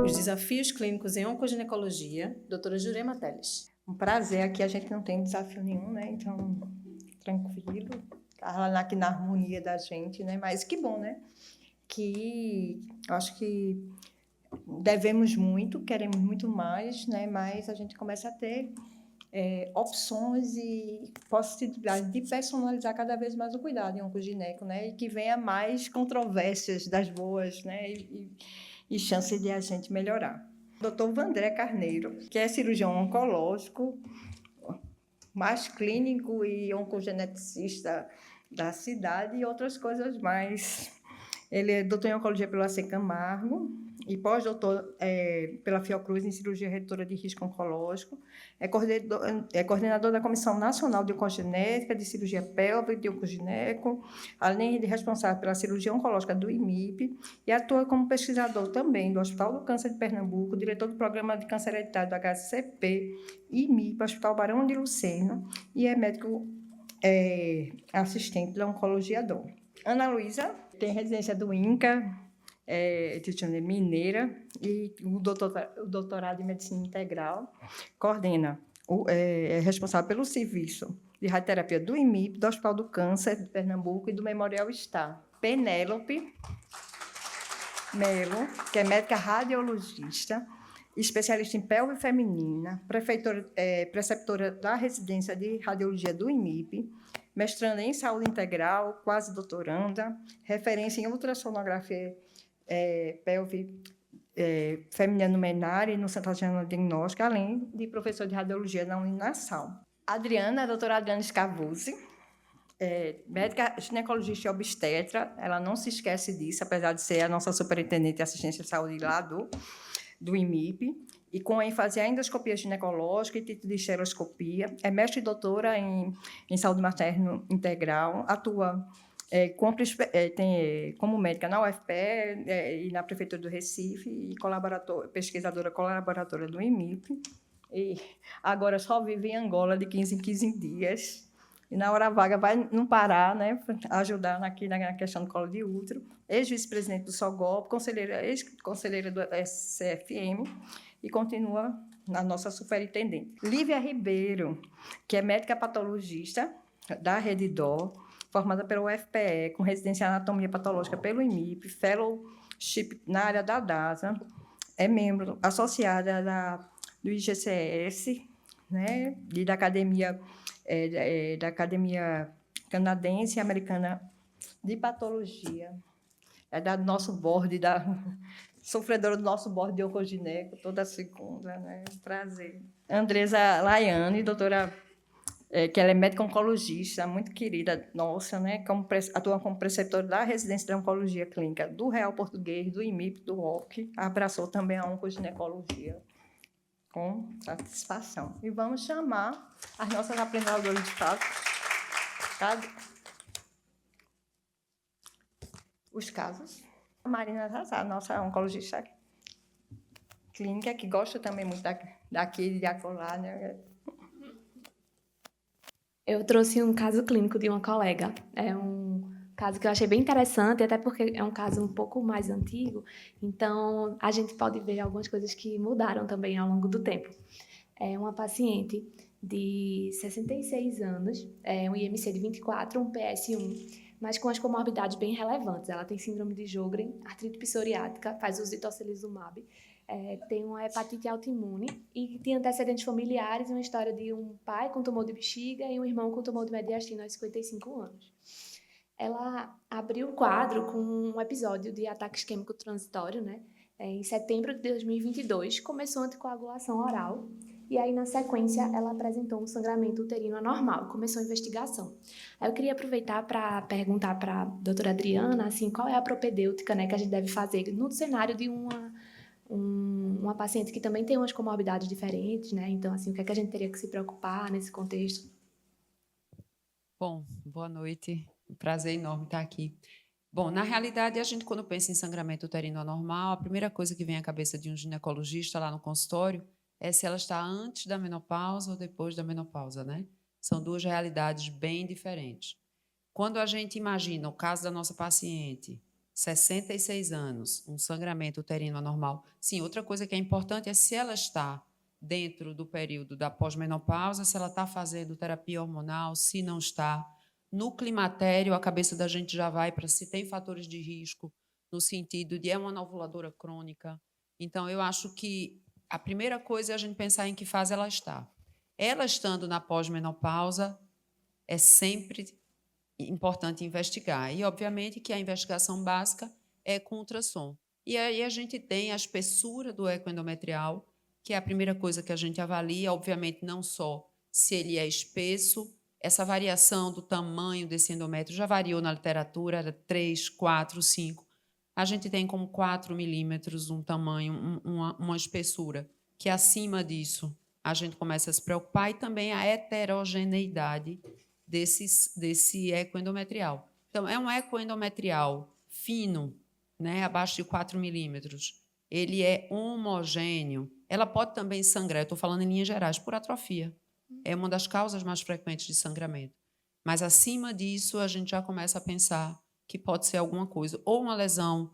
Os desafios clínicos em oncoginecologia, doutora Jurema Teles. Um prazer, aqui a gente não tem desafio nenhum, né? Então, tranquilo, tá aqui na harmonia da gente, né? Mas que bom, né? Que acho que devemos muito, queremos muito mais, né? Mas a gente começa a ter opções e possibilidade de personalizar cada vez mais o cuidado em oncogineco, né? E que venha mais controvérsias das boas, né? E chance de a gente melhorar. Dr. Vandré Carneiro, que é cirurgião oncológico, mais clínico e oncogeneticista da cidade e outras coisas mais. Ele é doutor em oncologia pelo AC Camargo e pós-doutor pela Fiocruz em cirurgia redutora de risco oncológico. É coordenador da Comissão Nacional de Oncogenética, de Cirurgia Pélvica e de Oncogineco, além de responsável pela cirurgia oncológica do IMIP, e atua como pesquisador também do Hospital do Câncer de Pernambuco, diretor do Programa de Câncer Hereditário do HCP, IMIP, Hospital Barão de Lucena, e é médico assistente da Oncologia Dom. Ana Luísa tem residência do INCA, de Mineira, e o doutorado em Medicina Integral, coordena, é responsável pelo serviço de radioterapia do IMIP, do Hospital do Câncer de Pernambuco e do Memorial Star. Penélope Melo, que é médica radiologista, especialista em pelve feminina, preceptora da residência de radiologia do IMIP, mestranda em saúde integral, quase doutoranda, referência em ultrassonografia pelve feminina numerária e no Centro Nacional de Diagnóstico, além de professora de radiologia na Uninasal. Adriana, a doutora Adriana Scavuzzi, médica ginecologista e obstetra, ela não se esquece disso, apesar de ser a nossa superintendente de assistência de saúde lá do IMIP, e com ênfase em endoscopia ginecológica e título de esteroscopia. É mestre e doutora em saúde materno integral, atua como médica na UFPE e na Prefeitura do Recife, e pesquisadora colaboradora do IMIP, e agora só vive em Angola de 15 em 15 dias, e na hora vaga vai não parar, né, ajudar aqui na questão do colo de útero, ex-vice-presidente do SOGOP, ex-conselheira do SCFM, e continua na nossa superintendente. Lívia Ribeiro, que é médica patologista da Rede DOR, formada pela UFPE, com residência em anatomia patológica pelo IMIP, fellowship na área da DASA, é membro associada do IGCS, né, e da Academia Canadense e Americana de Patologia. É do nosso board, sofredora do nosso board de oncogineco, toda segunda, né? Prazer. Andresa Laiane, doutora, que ela é médica oncologista, muito querida nossa, né? Atua como preceptora da residência de oncologia clínica do Real Português, do IMIP, do ROC, abraçou também a oncoginecologia com satisfação. E vamos chamar as nossas apresentadoras de fato. Os casos. A Marina Zazá, nossa oncologista clínica, que gosta também muito daqui e de acolá, né? Eu trouxe um caso clínico de uma colega. É um caso que eu achei bem interessante, até porque é um caso um pouco mais antigo, então a gente pode ver algumas coisas que mudaram também ao longo do tempo. É uma paciente de 66 anos, um IMC de 24, um PS1, mas com as comorbidades bem relevantes. Ela tem síndrome de Sjögren, artrite psoriática, faz uso de tocilizumab, tem uma hepatite autoimune e tem antecedentes familiares, uma história de um pai com tumor de bexiga e um irmão com tumor de mediastino aos 55 anos. Ela abriu o quadro com um episódio de ataque isquêmico transitório, né? Em setembro de 2022, começou anticoagulação oral e aí, na sequência, ela apresentou um sangramento uterino anormal, começou a investigação. Aí eu queria aproveitar para perguntar para a doutora Adriana, assim, qual é a propedêutica, né, que a gente deve fazer no cenário de uma paciente que também tem umas comorbidades diferentes, né? Então, assim, o que é que a gente teria que se preocupar nesse contexto? Bom, boa noite. Um prazer enorme estar aqui. Bom, na realidade, a gente, quando pensa em sangramento uterino anormal, a primeira coisa que vem à cabeça de um ginecologista lá no consultório é se ela está antes da menopausa ou depois da menopausa, né? São duas realidades bem diferentes. Quando a gente imagina o caso da nossa paciente, 66 anos, um sangramento uterino anormal. Sim, outra coisa que é importante é se ela está dentro do período da pós-menopausa, se ela está fazendo terapia hormonal, se não está. No climatério, a cabeça da gente já vai para se tem fatores de risco, no sentido de é uma ovuladora crônica. Então, eu acho que a primeira coisa é a gente pensar em que fase ela está. Ela estando na pós-menopausa, é sempre importante investigar. E, obviamente, que a investigação básica é com ultrassom. E aí a gente tem a espessura do eco endometrial, que é a primeira coisa que a gente avalia, obviamente, não só se ele é espesso, essa variação do tamanho desse endométrio já variou na literatura, era 3, 4, 5. A gente tem como 4 milímetros um tamanho, uma espessura, que acima disso a gente começa a se preocupar, e também a heterogeneidade desse eco endometrial. Então, é um eco endometrial fino, né, abaixo de 4 milímetros. Ele é homogêneo. Ela pode também sangrar, eu estou falando em linhas gerais, por atrofia. É uma das causas mais frequentes de sangramento. Mas, acima disso, a gente já começa a pensar que pode ser alguma coisa, ou uma lesão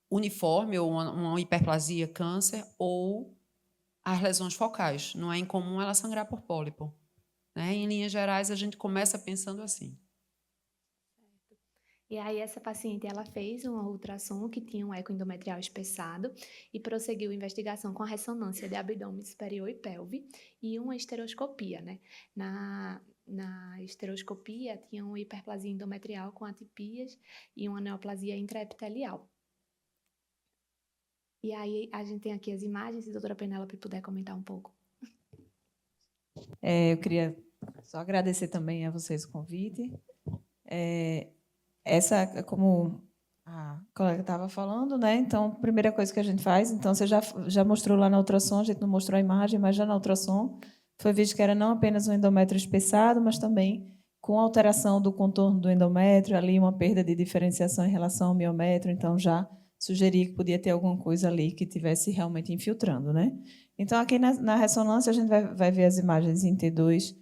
uniforme, ou uma hiperplasia, câncer, ou as lesões focais. Não é incomum ela sangrar por pólipo. Né? Em linhas gerais, a gente começa pensando assim. E aí essa paciente, ela fez uma ultrassom que tinha um eco endometrial espessado e prosseguiu a investigação com a ressonância de abdômen superior e pelve e uma esteroscopia, né? Na esteroscopia tinha uma hiperplasia endometrial com atipias e uma neoplasia intraepitelial. E aí a gente tem aqui as imagens, se a doutora Penélope puder comentar um pouco. Eu queria só agradecer também a vocês o convite. Essa, como a colega estava falando, né? Então, a primeira coisa que a gente faz, então, você já mostrou lá na ultrassom, a gente não mostrou a imagem, mas já na ultrassom foi visto que era não apenas um endométrio espessado, mas também com alteração do contorno do endométrio, ali uma perda de diferenciação em relação ao miométrio, então já sugeria que podia ter alguma coisa ali que estivesse realmente infiltrando, né? Então, aqui na ressonância, a gente vai ver as imagens em T2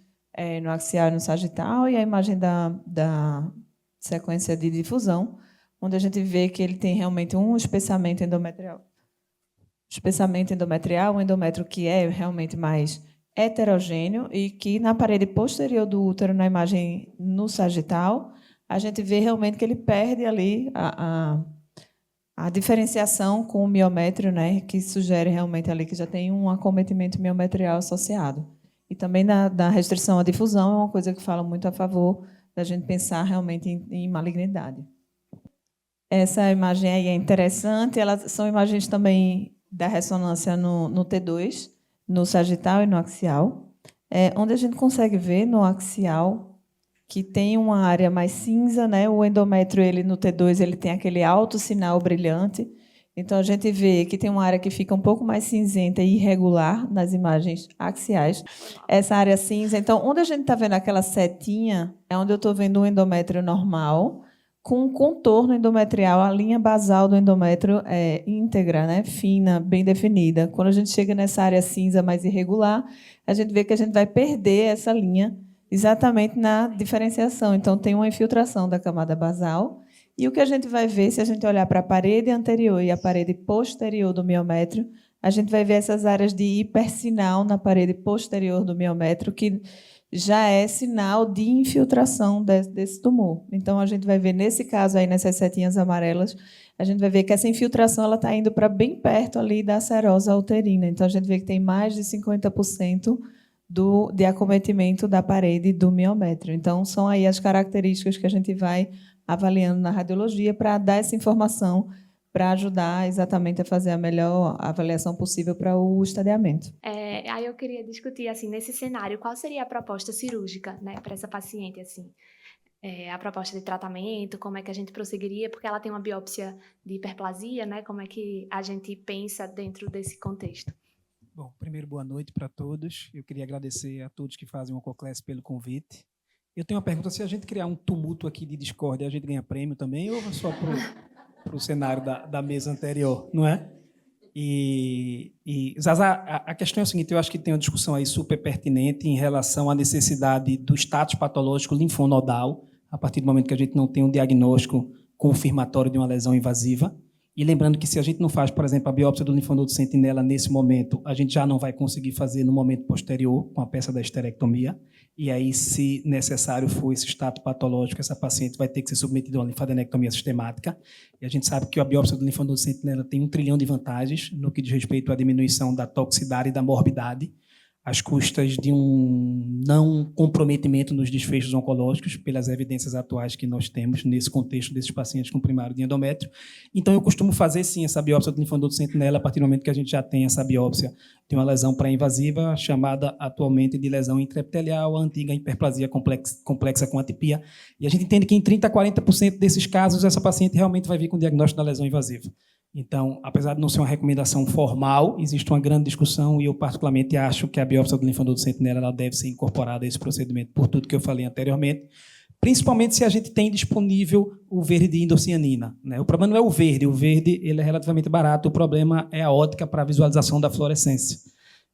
no axial e no sagital, e a imagem da sequência de difusão, onde a gente vê que ele tem realmente um espessamento endometrial. Espessamento endometrial, um endométrio que é realmente mais heterogêneo e que na parede posterior do útero, na imagem no sagital, a gente vê realmente que ele perde ali a diferenciação com o miométrio, né, que sugere realmente ali que já tem um acometimento miometrial associado. E também da restrição à difusão é uma coisa que fala muito a favor da gente pensar realmente em malignidade. Essa imagem aí é interessante, elas são imagens também da ressonância no T2, no sagital e no axial, onde a gente consegue ver no axial que tem uma área mais cinza, né? O endométrio, ele no T2, ele tem aquele alto sinal brilhante. Então, a gente vê que tem uma área que fica um pouco mais cinzenta e irregular nas imagens axiais. Essa área cinza. Então, onde a gente está vendo aquela setinha, é onde eu estou vendo um endométrio normal, com um contorno endometrial, a linha basal do endométrio é íntegra, né? Fina, bem definida. Quando a gente chega nessa área cinza mais irregular, a gente vê que a gente vai perder essa linha exatamente na diferenciação. Então, tem uma infiltração da camada basal. E o que a gente vai ver, se a gente olhar para a parede anterior e a parede posterior do miométrio, a gente vai ver essas áreas de hipersinal na parede posterior do miométrio, que já é sinal de infiltração desse tumor. Então, a gente vai ver, nesse caso, aí nessas setinhas amarelas, a gente vai ver que essa infiltração está indo para bem perto ali da serosa uterina. Então, a gente vê que tem mais de 50% de acometimento da parede do miométrio. Então, são aí as características que a gente vai avaliando na radiologia para dar essa informação para ajudar exatamente a fazer a melhor avaliação possível para o estadiamento. Aí eu queria discutir, assim, nesse cenário, qual seria a proposta cirúrgica, né, para essa paciente, assim? A proposta de tratamento, como é que a gente prosseguiria, porque ela tem uma biópsia de hiperplasia, né? Como é que a gente pensa dentro desse contexto? Bom, primeiro, boa noite para todos. Eu queria agradecer a todos que fazem o Oncoclass pelo convite. Eu tenho uma pergunta: se a gente criar um tumulto aqui de discórdia, a gente ganha prêmio também, ou só para o cenário da mesa anterior, não é? E Zaza, a questão é o seguinte: eu acho que tem uma discussão aí super pertinente em relação à necessidade do status patológico linfonodal, a partir do momento que a gente não tem um diagnóstico confirmatório de uma lesão invasiva. E lembrando que se a gente não faz, por exemplo, a biópsia do linfonodo sentinela nesse momento, a gente já não vai conseguir fazer no momento posterior, com a peça da esterectomia. E aí, se necessário for esse status patológico, essa paciente vai ter que ser submetida a uma linfadenectomia sistemática. E a gente sabe que a biópsia do linfonodo sentinela tem 1 trilhão de vantagens no que diz respeito à diminuição da toxicidade e da morbidade, às custas de um não comprometimento nos desfechos oncológicos, pelas evidências atuais que nós temos nesse contexto desses pacientes com primário de endométrio. Então, eu costumo fazer, sim, essa biópsia do linfonodo sentinela a partir do momento que a gente já tem essa biópsia de uma lesão pré-invasiva, chamada atualmente de lesão intraepitelial, a antiga hiperplasia complexa com atipia. E a gente entende que em 30% a 40% desses casos, essa paciente realmente vai vir com o diagnóstico da lesão invasiva. Então, apesar de não ser uma recomendação formal, existe uma grande discussão e eu particularmente acho que a biópsia do linfonodo sentinela ela deve ser incorporada a esse procedimento por tudo que eu falei anteriormente, principalmente se a gente tem disponível o verde de indocianina, né? O problema não é o verde ele é relativamente barato, o problema é a ótica para a visualização da fluorescência.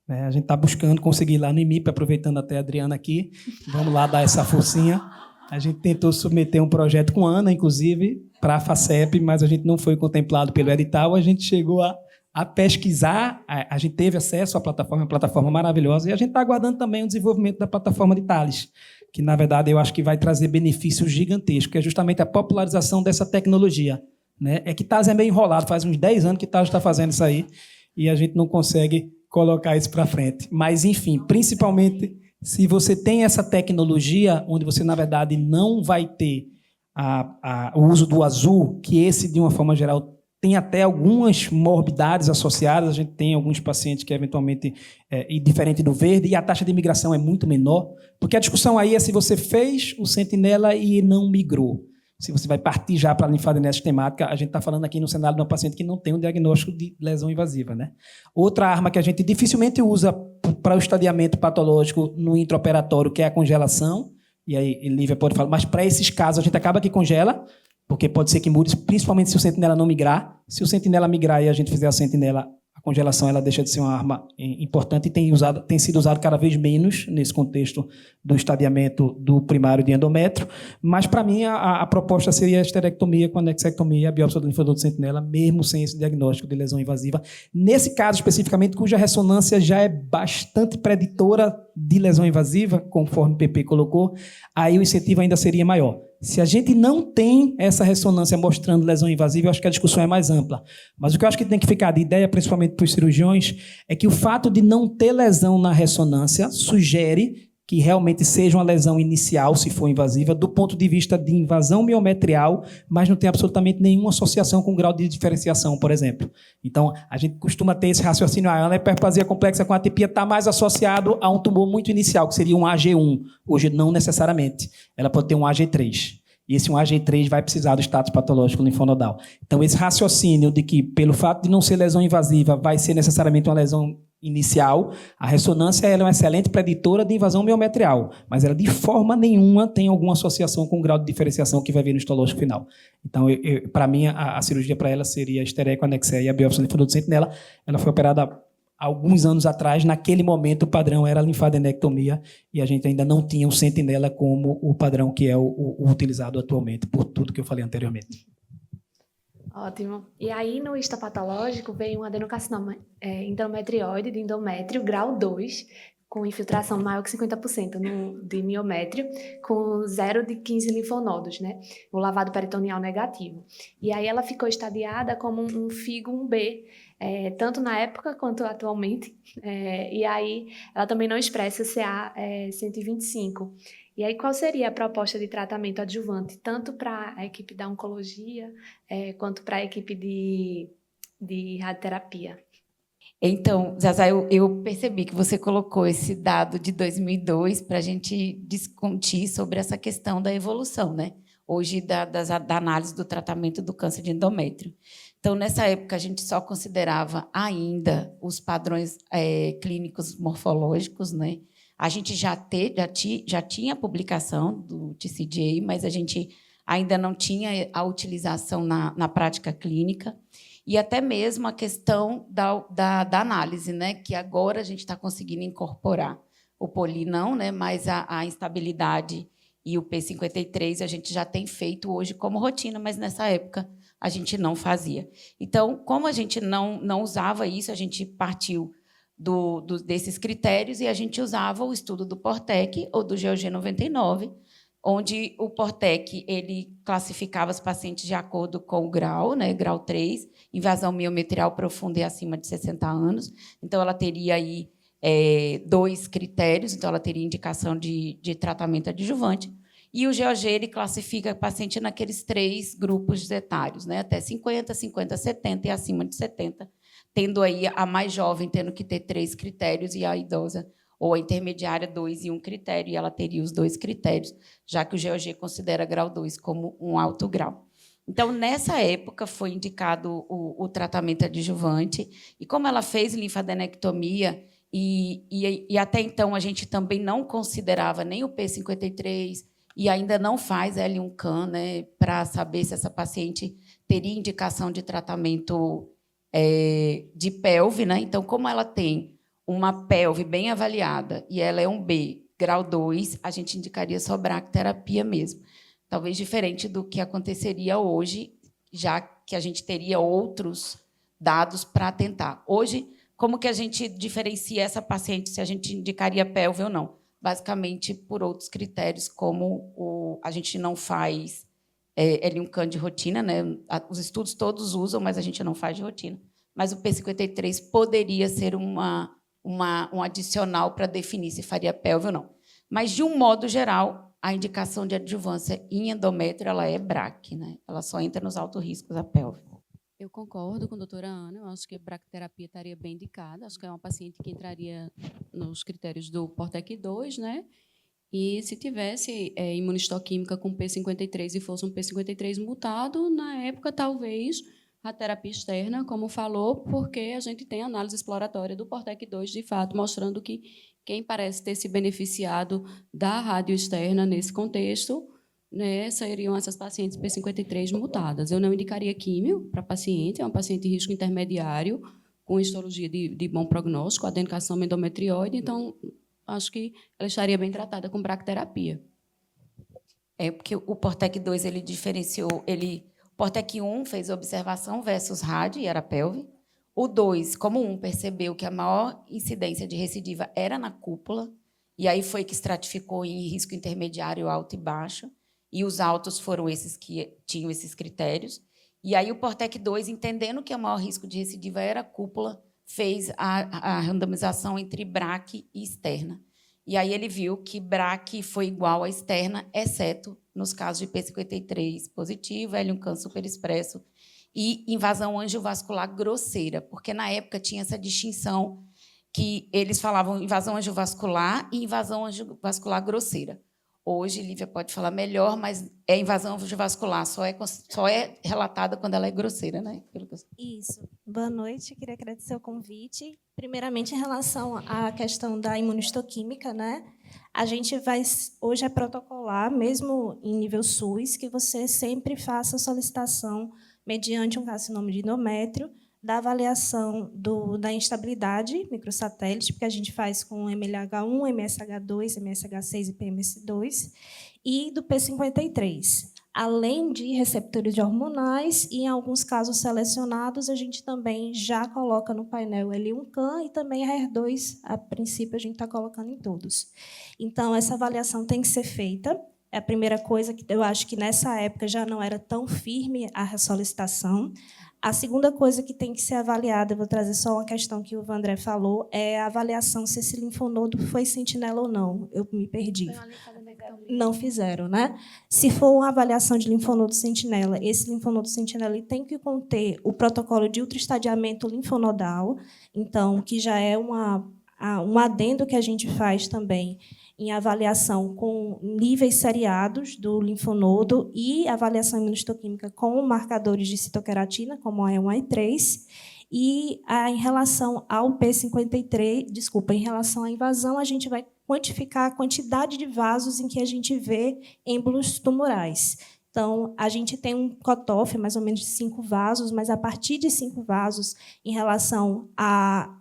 A gente está buscando conseguir lá no IMIP, aproveitando até a Adriana aqui, vamos lá dar essa forcinha. A gente tentou submeter um projeto com a Ana, inclusive, para a FACEP, mas a gente não foi contemplado pelo edital. A gente chegou a pesquisar, a gente teve acesso à plataforma, uma plataforma maravilhosa, e a gente está aguardando também o desenvolvimento da plataforma de Thales, que, na verdade, eu acho que vai trazer benefícios gigantescos, que é justamente a popularização dessa tecnologia, né? É que Thales é meio enrolado, faz uns 10 anos que Thales está fazendo isso aí, e a gente não consegue colocar isso para frente. Mas, enfim, principalmente se você tem essa tecnologia, onde você, na verdade, não vai ter o uso do azul, que esse, de uma forma geral, tem até algumas morbidades associadas. A gente tem alguns pacientes que, eventualmente, diferente do verde, e a taxa de migração é muito menor, porque a discussão aí é se você fez o sentinela e não migrou. Se você vai partir já para a linfadenese sistemática, a gente está falando aqui no cenário de uma paciente que não tem um diagnóstico de lesão invasiva, né? Outra arma que a gente dificilmente usa para o estadiamento patológico no intraoperatório, que é a congelação, e aí Lívia pode falar, mas para esses casos a gente acaba que congela, porque pode ser que mude, principalmente se o sentinela não migrar. Se o sentinela migrar e a gente fizer a sentinela, a congelação ela deixa de ser uma arma importante e tem sido usado cada vez menos nesse contexto do estadiamento do primário de endométrio. Mas, para mim, a proposta seria a esterectomia com anexectomia e a biópsia do linfonodo sentinela, mesmo sem esse diagnóstico de lesão invasiva. Nesse caso, especificamente, cuja ressonância já é bastante preditora de lesão invasiva, conforme o PP colocou, aí o incentivo ainda seria maior. Se a gente não tem essa ressonância mostrando lesão invasiva, eu acho que a discussão é mais ampla. Mas o que eu acho que tem que ficar de ideia, principalmente para os cirurgiões, é que o fato de não ter lesão na ressonância sugere que realmente seja uma lesão inicial, se for invasiva, do ponto de vista de invasão miometrial, mas não tem absolutamente nenhuma associação com grau de diferenciação, por exemplo. Então, a gente costuma ter esse raciocínio, a hiperplasia complexa com atipia está mais associado a um tumor muito inicial, que seria um AG1. Hoje, não necessariamente. Ela pode ter um AG3. E esse 1AG3 vai precisar do status patológico linfonodal. Então, esse raciocínio de que, pelo fato de não ser lesão invasiva, vai ser necessariamente uma lesão inicial, a ressonância ela é uma excelente preditora de invasão miometrial, mas ela, de forma nenhuma, tem alguma associação com o grau de diferenciação que vai vir no histológico final. Então, para mim, a cirurgia para ela seria a estereco, anexia e a biópsia do linfonodo sentinela. Ela foi operada alguns anos atrás. Naquele momento, o padrão era a linfadenectomia e a gente ainda não tinha o sentinela como o padrão que é o utilizado atualmente, por tudo que eu falei anteriormente. Ótimo. E aí, no histopatológico, veio um adenocarcinoma endometrioide de endométrio, grau 2, com infiltração maior que 50% de miométrio, com 0 de 15 linfonodos, né? O lavado peritoneal negativo. E aí ela ficou estadiada como um FIGO 1B, tanto na época quanto atualmente. E aí ela também não expressa CA 125. E aí, qual seria a proposta de tratamento adjuvante, tanto para a equipe da oncologia, quanto para a equipe de radioterapia? Então, Zazá, eu percebi que você colocou esse dado de 2002 para a gente discutir sobre essa questão da evolução, né? Hoje, da análise do tratamento do câncer de endométrio. Então, nessa época, a gente só considerava ainda os padrões clínicos morfológicos, né? A gente já tinha a publicação do TCGA, mas a gente ainda não tinha a utilização na prática clínica, e até mesmo a questão da análise, né? Que agora a gente está conseguindo incorporar o poli não, né? Mas a instabilidade E o P53 a gente já tem feito hoje como rotina, mas nessa época a gente não fazia. Então, como a gente não usava isso, a gente partiu desses critérios e a gente usava o estudo do Portec ou do GOG 99, onde o Portec ele classificava os pacientes de acordo com o grau, né, grau 3, invasão miometrial profunda e acima de 60 anos. Então, ela teria aí 2 critérios, então ela teria indicação de tratamento adjuvante. E o GOG ele classifica o paciente naqueles 3 grupos etários, né, até 50, 50, 70 e acima de 70, tendo aí a mais jovem tendo que ter 3 critérios e a idosa ou a intermediária 2 e 1 critério, e ela teria os 2 critérios, já que o GOG considera grau 2 como um alto grau. Então, nessa época, foi indicado o tratamento adjuvante, e como ela fez linfadenectomia, e até então a gente também não considerava nem o P53, e ainda não faz L1-CAM, né, para saber se essa paciente teria indicação de tratamento de pelve, né? Então, como ela tem uma pelve bem avaliada e ela é um B, grau 2, a gente indicaria só bracterapia mesmo. Talvez diferente do que aconteceria hoje, já que a gente teria outros dados para tentar. Hoje, como que a gente diferencia essa paciente, se a gente indicaria pelve ou não? Basicamente, por outros critérios, como a gente não faz L1-CAM de rotina, né? Os estudos todos usam, mas a gente não faz de rotina. Mas o P53 poderia ser um adicional para definir se faria pelve ou não. Mas, de um modo geral, a indicação de adjuvância em endométrio ela é BRAC, né? Ela só entra nos altos riscos da pelve. Eu concordo com a doutora Ana, eu acho que a bracterapia estaria bem indicada, acho que é uma paciente que entraria nos critérios do Portec 2, né? E se tivesse imunistoquímica com P53 e fosse um P53 mutado, na época, talvez, a terapia externa, como falou, porque a gente tem análise exploratória do Portec 2, de fato, mostrando que quem parece ter se beneficiado da rádio externa nesse contexto, né, seriam essas pacientes P53 mutadas. Eu não indicaria químio para paciente, é uma paciente de risco intermediário, com histologia de bom prognóstico, adenocarcinoma endometrioide, então, acho que ela estaria bem tratada com bracterapia. Porque o Portec 2 ele diferenciou, o Portec 1 fez observação versus rádio e era pelve. O 2, como o 1 percebeu que a maior incidência de recidiva era na cúpula, e aí foi que estratificou em risco intermediário, alto e baixo, e os altos foram esses que tinham esses critérios. E aí o Portec 2, entendendo que o maior risco de recidiva era a cúpula, fez a randomização entre BRAC e externa. E aí ele viu que BRAC foi igual à externa, exceto nos casos de P53 positivo, L1-CAM superexpresso e invasão angiovascular grosseira, porque na época tinha essa distinção que eles falavam invasão angiovascular e invasão angiovascular grosseira. Hoje, Lívia pode falar melhor, mas invasão angiovascular só é relatada quando ela é grosseira, né? Isso. Boa noite, queria agradecer o convite. Primeiramente, em relação à questão da imunistoquímica, né? A gente vai, hoje é protocolar, mesmo em nível SUS, que você sempre faça a solicitação, mediante um carcinoma de endométrio, da avaliação da instabilidade microsatélite, porque a gente faz com MLH1, MSH2, MSH6 e PMS2, e do P53. Além de receptores de hormonais, e em alguns casos selecionados, a gente também já coloca no painel L1-CAM e também a HER2, a princípio, a gente está colocando em todos. Então, essa avaliação tem que ser feita. É a primeira coisa que eu acho que, nessa época, já não era tão firme a solicitação. A segunda coisa que tem que ser avaliada, eu vou trazer só uma questão que o Vandré falou, é a avaliação se esse linfonodo foi sentinela ou não. Eu me perdi. Não fizeram, né? Se for uma avaliação de linfonodo sentinela, esse linfonodo sentinela ele tem que conter o protocolo de ultraestadiamento linfonodal, então, que já é um adendo que a gente faz também em avaliação com níveis seriados do linfonodo e avaliação imunistoquímica com marcadores de citoqueratina, como a E1 e E3. E em relação ao P53, em relação à invasão, a gente vai quantificar a quantidade de vasos em que a gente vê êmbolos tumorais. Então, a gente tem um cutoff, mais ou menos, de 5 vasos, mas, a partir de 5 vasos, em relação a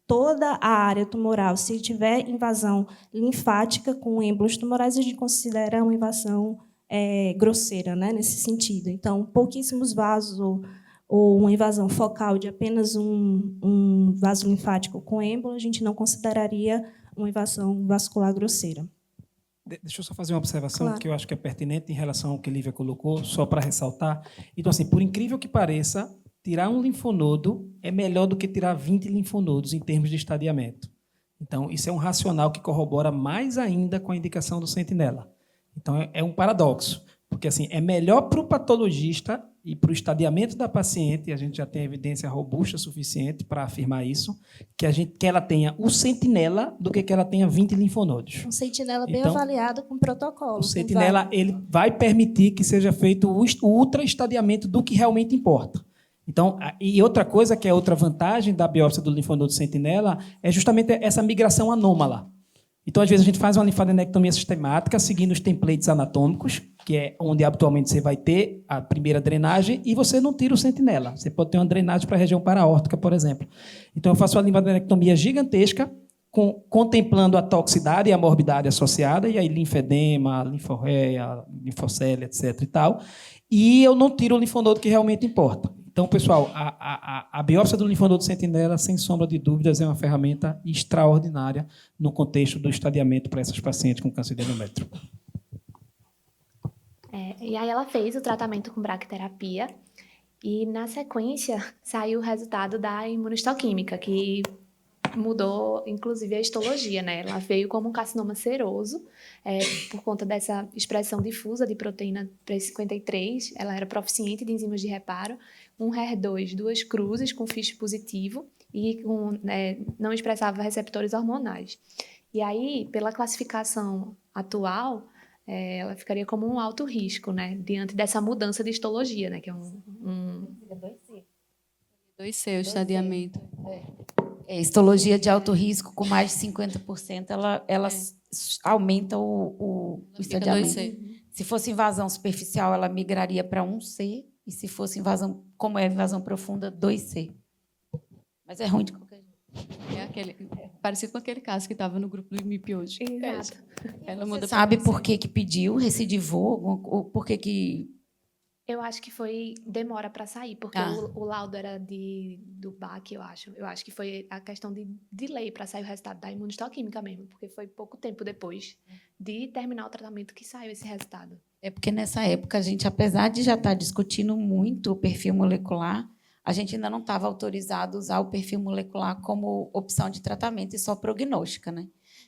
toda a área tumoral, se tiver invasão linfática com êmbolos tumorais, a gente considera uma invasão grosseira, né, nesse sentido. Então, pouquíssimos vasos ou uma invasão focal de apenas um vaso linfático com êmbolo, a gente não consideraria uma invasão vascular grosseira. Deixa eu só fazer uma observação, Claro. que eu acho que é pertinente em relação ao que Lívia colocou, só para ressaltar. Então, assim, por incrível que pareça, tirar um linfonodo é melhor do que tirar 20 linfonodos em termos de estadiamento. Então, isso é um racional que corrobora mais ainda com a indicação do sentinela. Então, é um paradoxo, porque assim, é melhor para o patologista e para o estadiamento da paciente, e a gente já tem evidência robusta suficiente para afirmar isso, que ela tenha o sentinela do que ela tenha 20 linfonodos. Um sentinela bem Então, avaliado com protocolo. O sentinela ele vai permitir que seja feito o ultra-estadiamento do que realmente importa. Então, e outra coisa que é outra vantagem da biópsia do linfonodo sentinela é justamente essa migração anômala. Então, às vezes, a gente faz uma linfadenectomia sistemática seguindo os templates anatômicos, que é onde habitualmente você vai ter a primeira drenagem, e você não tira o sentinela. Você pode ter uma drenagem para a região paraórtica, por exemplo. Então, eu faço uma linfadenectomia gigantesca, contemplando a toxicidade e a morbidade associada, e aí linfedema, linforreia, linfocélia, etc. e tal, e eu não tiro o linfonodo que realmente importa. Então, pessoal, a biópsia do linfonodo sentinela, sem sombra de dúvidas, é uma ferramenta extraordinária no contexto do estadiamento para essas pacientes com câncer de endométrio. E aí ela fez o tratamento com bracterapia e, na sequência, saiu o resultado da imunistoquímica, que mudou, inclusive, a histologia, né? Ela veio como um carcinoma seroso, por conta dessa expressão difusa de proteína 353. Ela era proficiente de enzimas de reparo, um HER2, 2 cruzes com FISH positivo e não expressava receptores hormonais. E aí, pela classificação atual, ela ficaria como um alto risco, né? Diante dessa mudança de histologia, né? Que é 2C, o estadiamento. Histologia de alto risco com mais de 50%, ela aumenta o estadiamento. 2C. Se fosse invasão superficial, ela migraria para 1C, e se fosse invasão, como é invasão profunda, 2C. Mas é ruim de qualquer jeito. Parecido com aquele caso que estava no grupo do MIP hoje. Exato. Ela muda. Você sabe por que pediu, recidivou, ou por que... Eu acho que foi demora para sair, porque o laudo era do BAC, eu acho. Eu acho que foi a questão de delay para sair o resultado da imunistoquímica mesmo, porque foi pouco tempo depois de terminar o tratamento que saiu esse resultado. É porque, nessa época, a gente, apesar de já estar discutindo muito o perfil molecular, a gente ainda não estava autorizado a usar o perfil molecular como opção de tratamento e só prognóstica, né?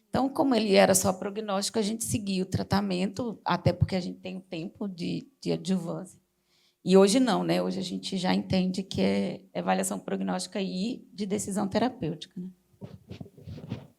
Então, como ele era só prognóstico, a gente seguia o tratamento, até porque a gente tem o tempo de adjuvância. E hoje não, né? Hoje a gente já entende que é avaliação prognóstica e de decisão terapêutica, né?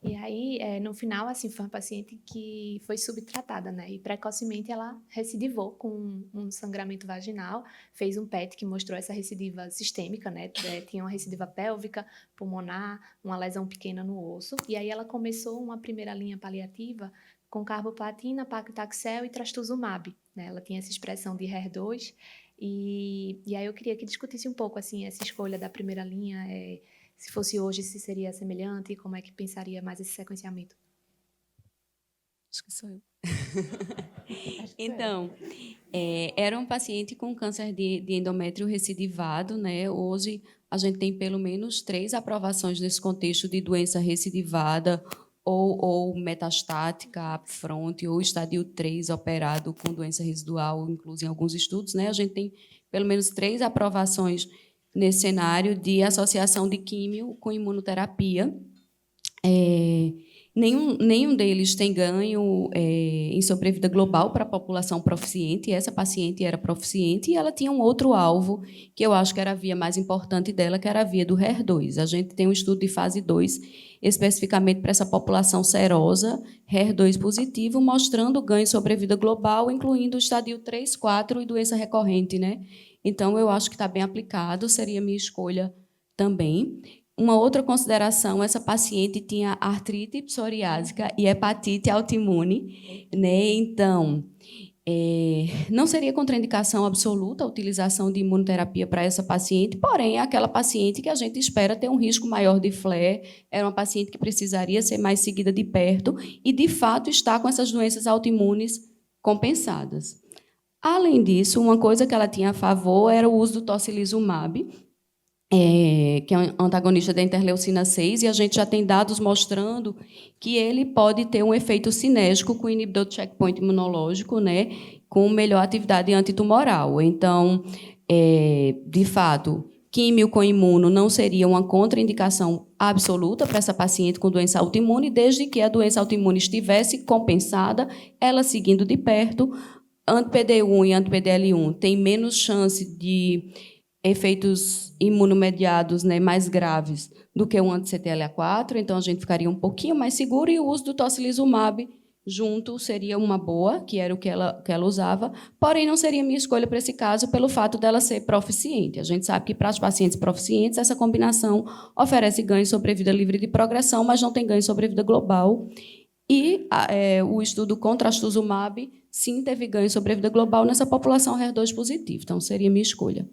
E aí, no final, assim, foi uma paciente que foi subtratada, né? E precocemente ela recidivou com um sangramento vaginal, fez um PET que mostrou essa recidiva sistêmica, né? Tinha uma recidiva pélvica, pulmonar, uma lesão pequena no osso. E aí ela começou uma primeira linha paliativa com carboplatina, paclitaxel e trastuzumab, né? Ela tinha essa expressão de HER2. E aí eu queria que discutisse um pouco, assim, essa escolha da primeira linha, se fosse hoje, se seria semelhante, como é que pensaria mais esse sequenciamento? Acho que sou eu. Então, era um paciente com câncer de endométrio recidivado, né? Hoje, a gente tem pelo menos 3 aprovações nesse contexto de doença recidivada ou metastática, upfront, ou estadio 3 operado com doença residual, incluso em alguns estudos, né? A gente tem pelo menos 3 aprovações nesse cenário de associação de químio com imunoterapia. Nenhum deles tem ganho em sobrevida global para a população proficiente, e essa paciente era proficiente, e ela tinha um outro alvo, que eu acho que era a via mais importante dela, que era a via do HER2. A gente tem um estudo de fase 2, especificamente para essa população serosa, HER2 positivo, mostrando ganho em sobrevida global, incluindo o estadio 3, 4 e doença recorrente, né? Então, eu acho que está bem aplicado, seria minha escolha também. Uma outra consideração, essa paciente tinha artrite psoriásica e hepatite autoimune, né? Então, Não seria contraindicação absoluta a utilização de imunoterapia para essa paciente, porém, é aquela paciente que a gente espera ter um risco maior de flare, era uma paciente que precisaria ser mais seguida de perto e, de fato, está com essas doenças autoimunes compensadas. Além disso, uma coisa que ela tinha a favor era o uso do tocilizumab, que é um antagonista da interleucina 6, e a gente já tem dados mostrando que ele pode ter um efeito sinérgico com o inibidor do checkpoint imunológico, né, com melhor atividade antitumoral. Então, de fato, químio com imuno não seria uma contraindicação absoluta para essa paciente com doença autoimune, desde que a doença autoimune estivesse compensada, ela seguindo de perto. Anti-PD1 e anti-PDL1 tem menos chance de efeitos imunomediados, né, mais graves do que o anti-CTLA-4, então a gente ficaria um pouquinho mais seguro, e o uso do tocilizumab junto seria uma boa, que era o que ela usava, porém não seria minha escolha para esse caso pelo fato dela ser proficiente. A gente sabe que para os pacientes proficientes essa combinação oferece ganho de sobrevida livre de progressão, mas não tem ganho de sobrevida global. E o estudo com trastuzumab sim teve ganho de sobrevida global nessa população HER2 positiva, então seria minha escolha.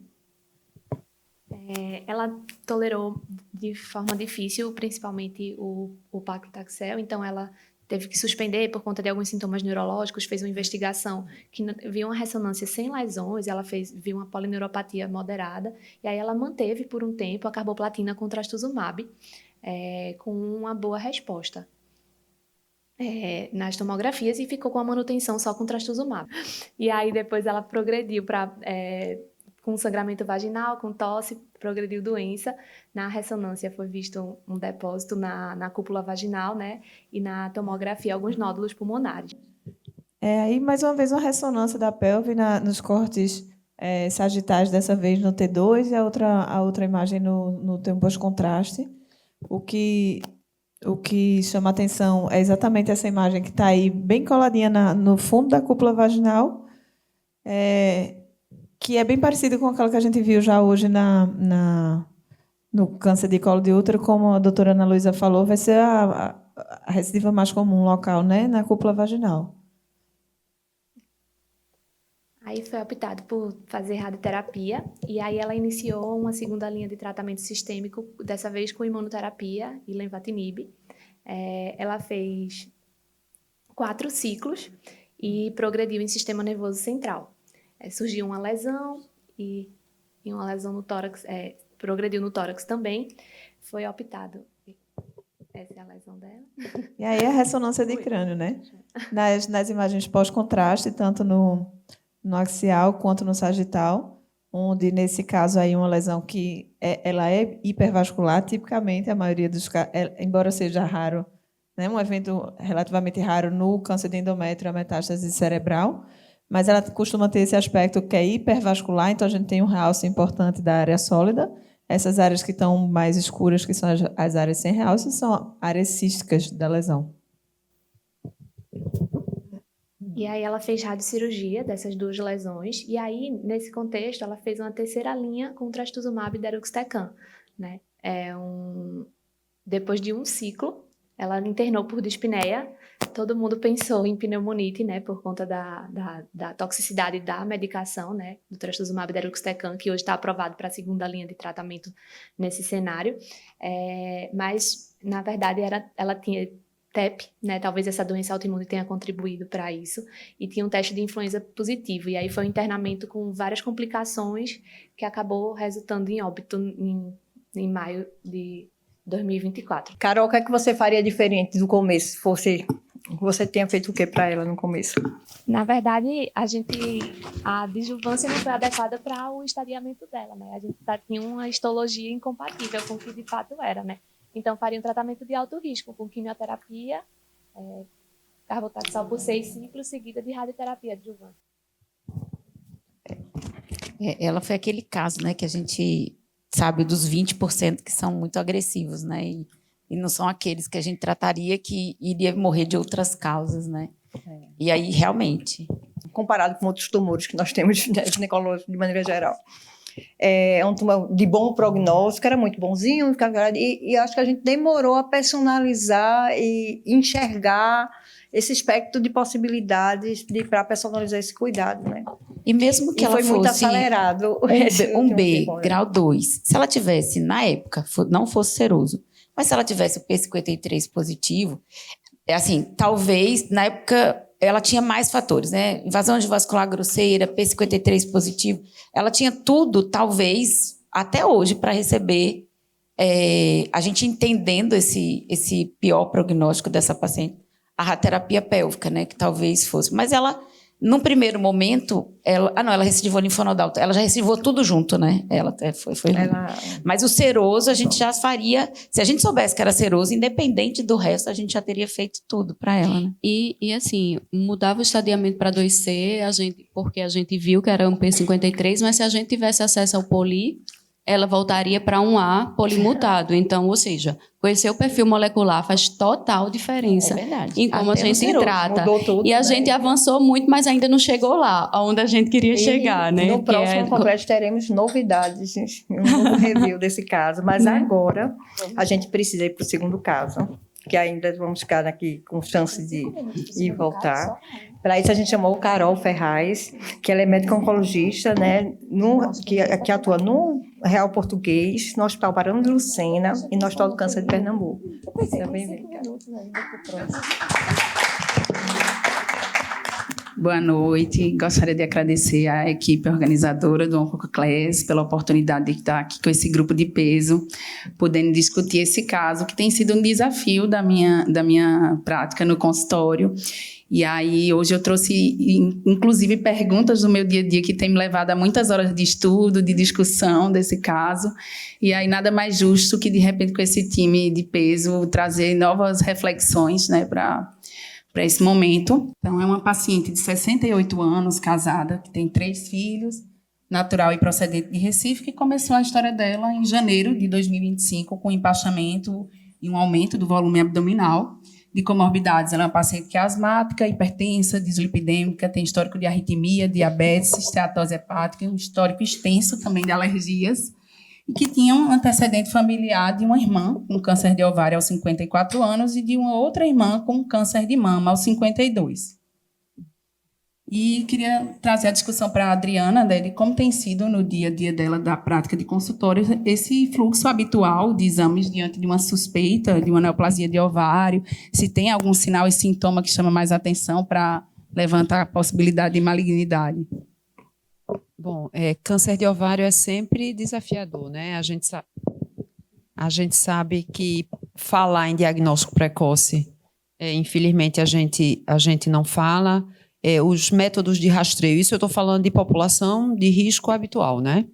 Ela tolerou de forma difícil, principalmente o paclitaxel, então ela teve que suspender por conta de alguns sintomas neurológicos, fez uma investigação que viu uma ressonância sem lesões, ela viu uma polineuropatia moderada, e aí ela manteve por um tempo a carboplatina com trastuzumab, com uma boa resposta nas tomografias, e ficou com a manutenção só com trastuzumab. E aí depois ela progrediu para com sangramento vaginal, com tosse, progrediu doença. Na ressonância foi visto um depósito na cúpula vaginal, né? E na tomografia alguns nódulos pulmonares. Aí, mais uma vez, uma ressonância da pelve nos cortes sagitais, dessa vez no T2, e a outra imagem no tempo pós-contraste. O que chama a atenção é exatamente essa imagem que está aí, bem coladinha no fundo da cúpula vaginal, que é bem parecida com aquela que a gente viu já hoje no câncer de colo de útero, como a doutora Ana Luísa falou, vai ser a recidiva mais comum local, né, na cúpula vaginal. Aí foi optado por fazer radioterapia, e aí ela iniciou uma segunda linha de tratamento sistêmico, dessa vez com imunoterapia e lenvatinib. Ela fez 4 ciclos e progrediu em sistema nervoso central. Surgiu uma lesão e uma lesão no tórax, progrediu no tórax também. Foi optado. Essa é a lesão dela. E aí a ressonância de crânio, né? Nas imagens pós-contraste, tanto no axial quanto no sagital, onde, nesse caso, aí uma lesão que ela é hipervascular, tipicamente, a maioria dos casos, embora seja raro, né, um evento relativamente raro no câncer de endométrio, a metástase cerebral, mas ela costuma ter esse aspecto que é hipervascular, então a gente tem um realce importante da área sólida. Essas áreas que estão mais escuras, que são as áreas sem realce, são áreas císticas da lesão. E aí ela fez radiocirurgia dessas 2 lesões, e aí, nesse contexto, ela fez uma terceira linha com trastuzumab e deruxtecan, né? Depois de um ciclo, ela internou por dispneia. Todo mundo pensou em pneumonite, né, por conta da toxicidade da medicação, né, do trastuzumab e deruxtecan, que hoje está aprovado para a segunda linha de tratamento nesse cenário. Mas, na verdade, ela tinha TEP, né, talvez essa doença autoimune tenha contribuído para isso, e tinha um teste de influenza positivo. E aí foi um internamento com várias complicações que acabou resultando em óbito em maio de 2024. Carol, o que é que você faria diferente do começo? Se fosse, você tinha feito o que para ela no começo? Na verdade, a adjuvância não foi adequada para o estadiamento dela, né? A gente tinha uma histologia incompatível com o que de fato era, né? Então, faria um tratamento de alto risco, com quimioterapia, carbotaxol por 6 ciclos, seguida de radioterapia adjuvante. Ela foi aquele caso, né, que a gente sabe dos 20% que são muito agressivos, né, e não são aqueles que a gente trataria que iria morrer de outras causas, né. E aí, realmente... Comparado com outros tumores que nós temos, né, ginecológicos de maneira geral. É um tumor de bom prognóstico, era muito bonzinho, e acho que a gente demorou a personalizar e enxergar esse espectro de possibilidades para personalizar esse cuidado, né? E mesmo que E ela foi muito fosse acelerado. um B, grau 2, se ela tivesse, na época, não fosse seroso, mas se ela tivesse o P53 positivo, assim, talvez, na época, ela tinha mais fatores, né? Invasão vascular grosseira, P53 positivo, ela tinha tudo, talvez, até hoje, para receber, a gente entendendo esse pior prognóstico dessa paciente, a radioterapia pélvica, né? Que talvez fosse. Mas ela, num primeiro momento, ela recidivou linfonodal, ela já recidivou tudo junto, né? Ela foi Mas o seroso, a gente já faria, se a gente soubesse que era seroso, independente do resto, a gente já teria feito tudo para ela, né? E assim, mudava o estadiamento para 2C, porque a gente viu que era um P53, mas se a gente tivesse acesso ao poli, ela voltaria para um A polimutado. Então, ou seja, conhecer o perfil molecular faz total diferença em como Até a gente trata. Tudo, e a gente avançou muito, mas ainda não chegou lá, onde a gente queria chegar, né? No próximo congresso teremos novidades, um novo review desse caso. Mas agora a gente precisa ir para o segundo caso, que ainda vamos ficar aqui com chance de ir e voltar. Para isso, a gente chamou o Carol Ferraz, que ela é médica oncologista, né, que atua no Real Português, no Hospital Barão de Lucena e no Hospital do Câncer de Pernambuco. Seja bem-vinda. Boa noite. Gostaria de agradecer à equipe organizadora do OncoClass pela oportunidade de estar aqui com esse grupo de peso, podendo discutir esse caso, que tem sido um desafio da minha prática no consultório. E aí, hoje eu trouxe, inclusive, perguntas do meu dia a dia que tem me levado a muitas horas de estudo, de discussão desse caso. E aí, nada mais justo que, de repente, com esse time de peso, trazer novas reflexões, né, para esse momento. Então, é uma paciente de 68 anos, casada, que tem 3 filhos, natural e procedente de Recife, que começou a história dela em janeiro de 2025, com empachamento e um aumento do volume abdominal. De comorbidades, ela é uma paciente que é asmática, hipertensa, dislipidêmica, tem histórico de arritmia, diabetes, esteatose hepática, um histórico extenso também de alergias, e que tinha um antecedente familiar de uma irmã com câncer de ovário aos 54 anos e de uma outra irmã com câncer de mama aos 52. E queria trazer a discussão para a Adriana, né, de como tem sido no dia a dia dela da prática de consultório esse fluxo habitual de exames diante de uma suspeita de uma neoplasia de ovário, se tem algum sinal e sintoma que chama mais atenção para levantar a possibilidade de malignidade. Bom, câncer de ovário é sempre desafiador, né? A gente sabe que falar em diagnóstico precoce, infelizmente, a gente não fala. Os métodos de rastreio, isso eu estou falando de população de risco habitual, né?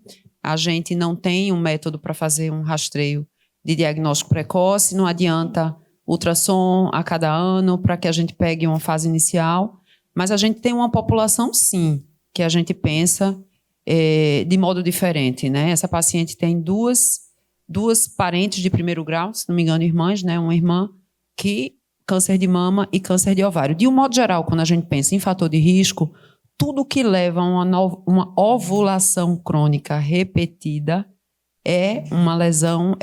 A gente não tem um método para fazer um rastreio de diagnóstico precoce, não adianta ultrassom a cada ano para que a gente pegue uma fase inicial, mas a gente tem uma população, sim, que a gente pensa de modo diferente, né? Essa paciente tem duas parentes de primeiro grau, se não me engano, irmãs, né? Uma irmã que câncer de mama e câncer de ovário. De um modo geral, quando a gente pensa em fator de risco, tudo que leva a uma ovulação crônica repetida é uma lesão,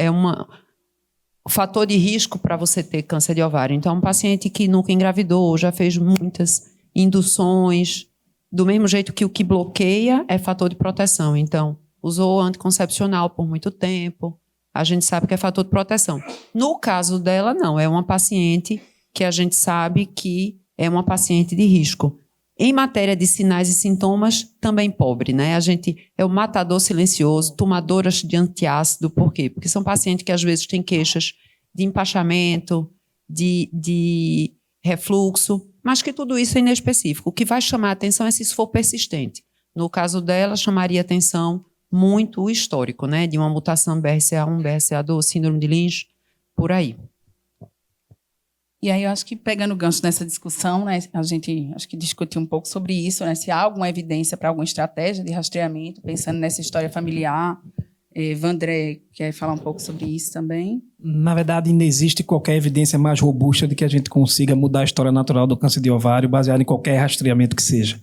fator de risco para você ter câncer de ovário. Então, um paciente que nunca engravidou, já fez muitas induções, do mesmo jeito que o que bloqueia é fator de proteção. Então, usou anticoncepcional por muito tempo, a gente sabe que é fator de proteção. No caso dela, não. É uma paciente que a gente sabe que é uma paciente de risco. Em matéria de sinais e sintomas, também pobre, né? A gente é o matador silencioso, tomadoras de antiácido. Por quê? Porque são pacientes que, às vezes, têm queixas de empachamento, de refluxo, mas que tudo isso é inespecífico. O que vai chamar a atenção é se isso for persistente. No caso dela, chamaria atenção muito o histórico, né? De uma mutação BRCA1, BRCA2, síndrome de Lynch, por aí. E aí, eu acho que, pegando o gancho nessa discussão, né, a gente acho que discutiu um pouco sobre isso, né, se há alguma evidência para alguma estratégia de rastreamento, pensando nessa história familiar, Vandré quer falar um pouco sobre isso também. Na verdade, não existe qualquer evidência mais robusta de que a gente consiga mudar a história natural do câncer de ovário baseado em qualquer rastreamento que seja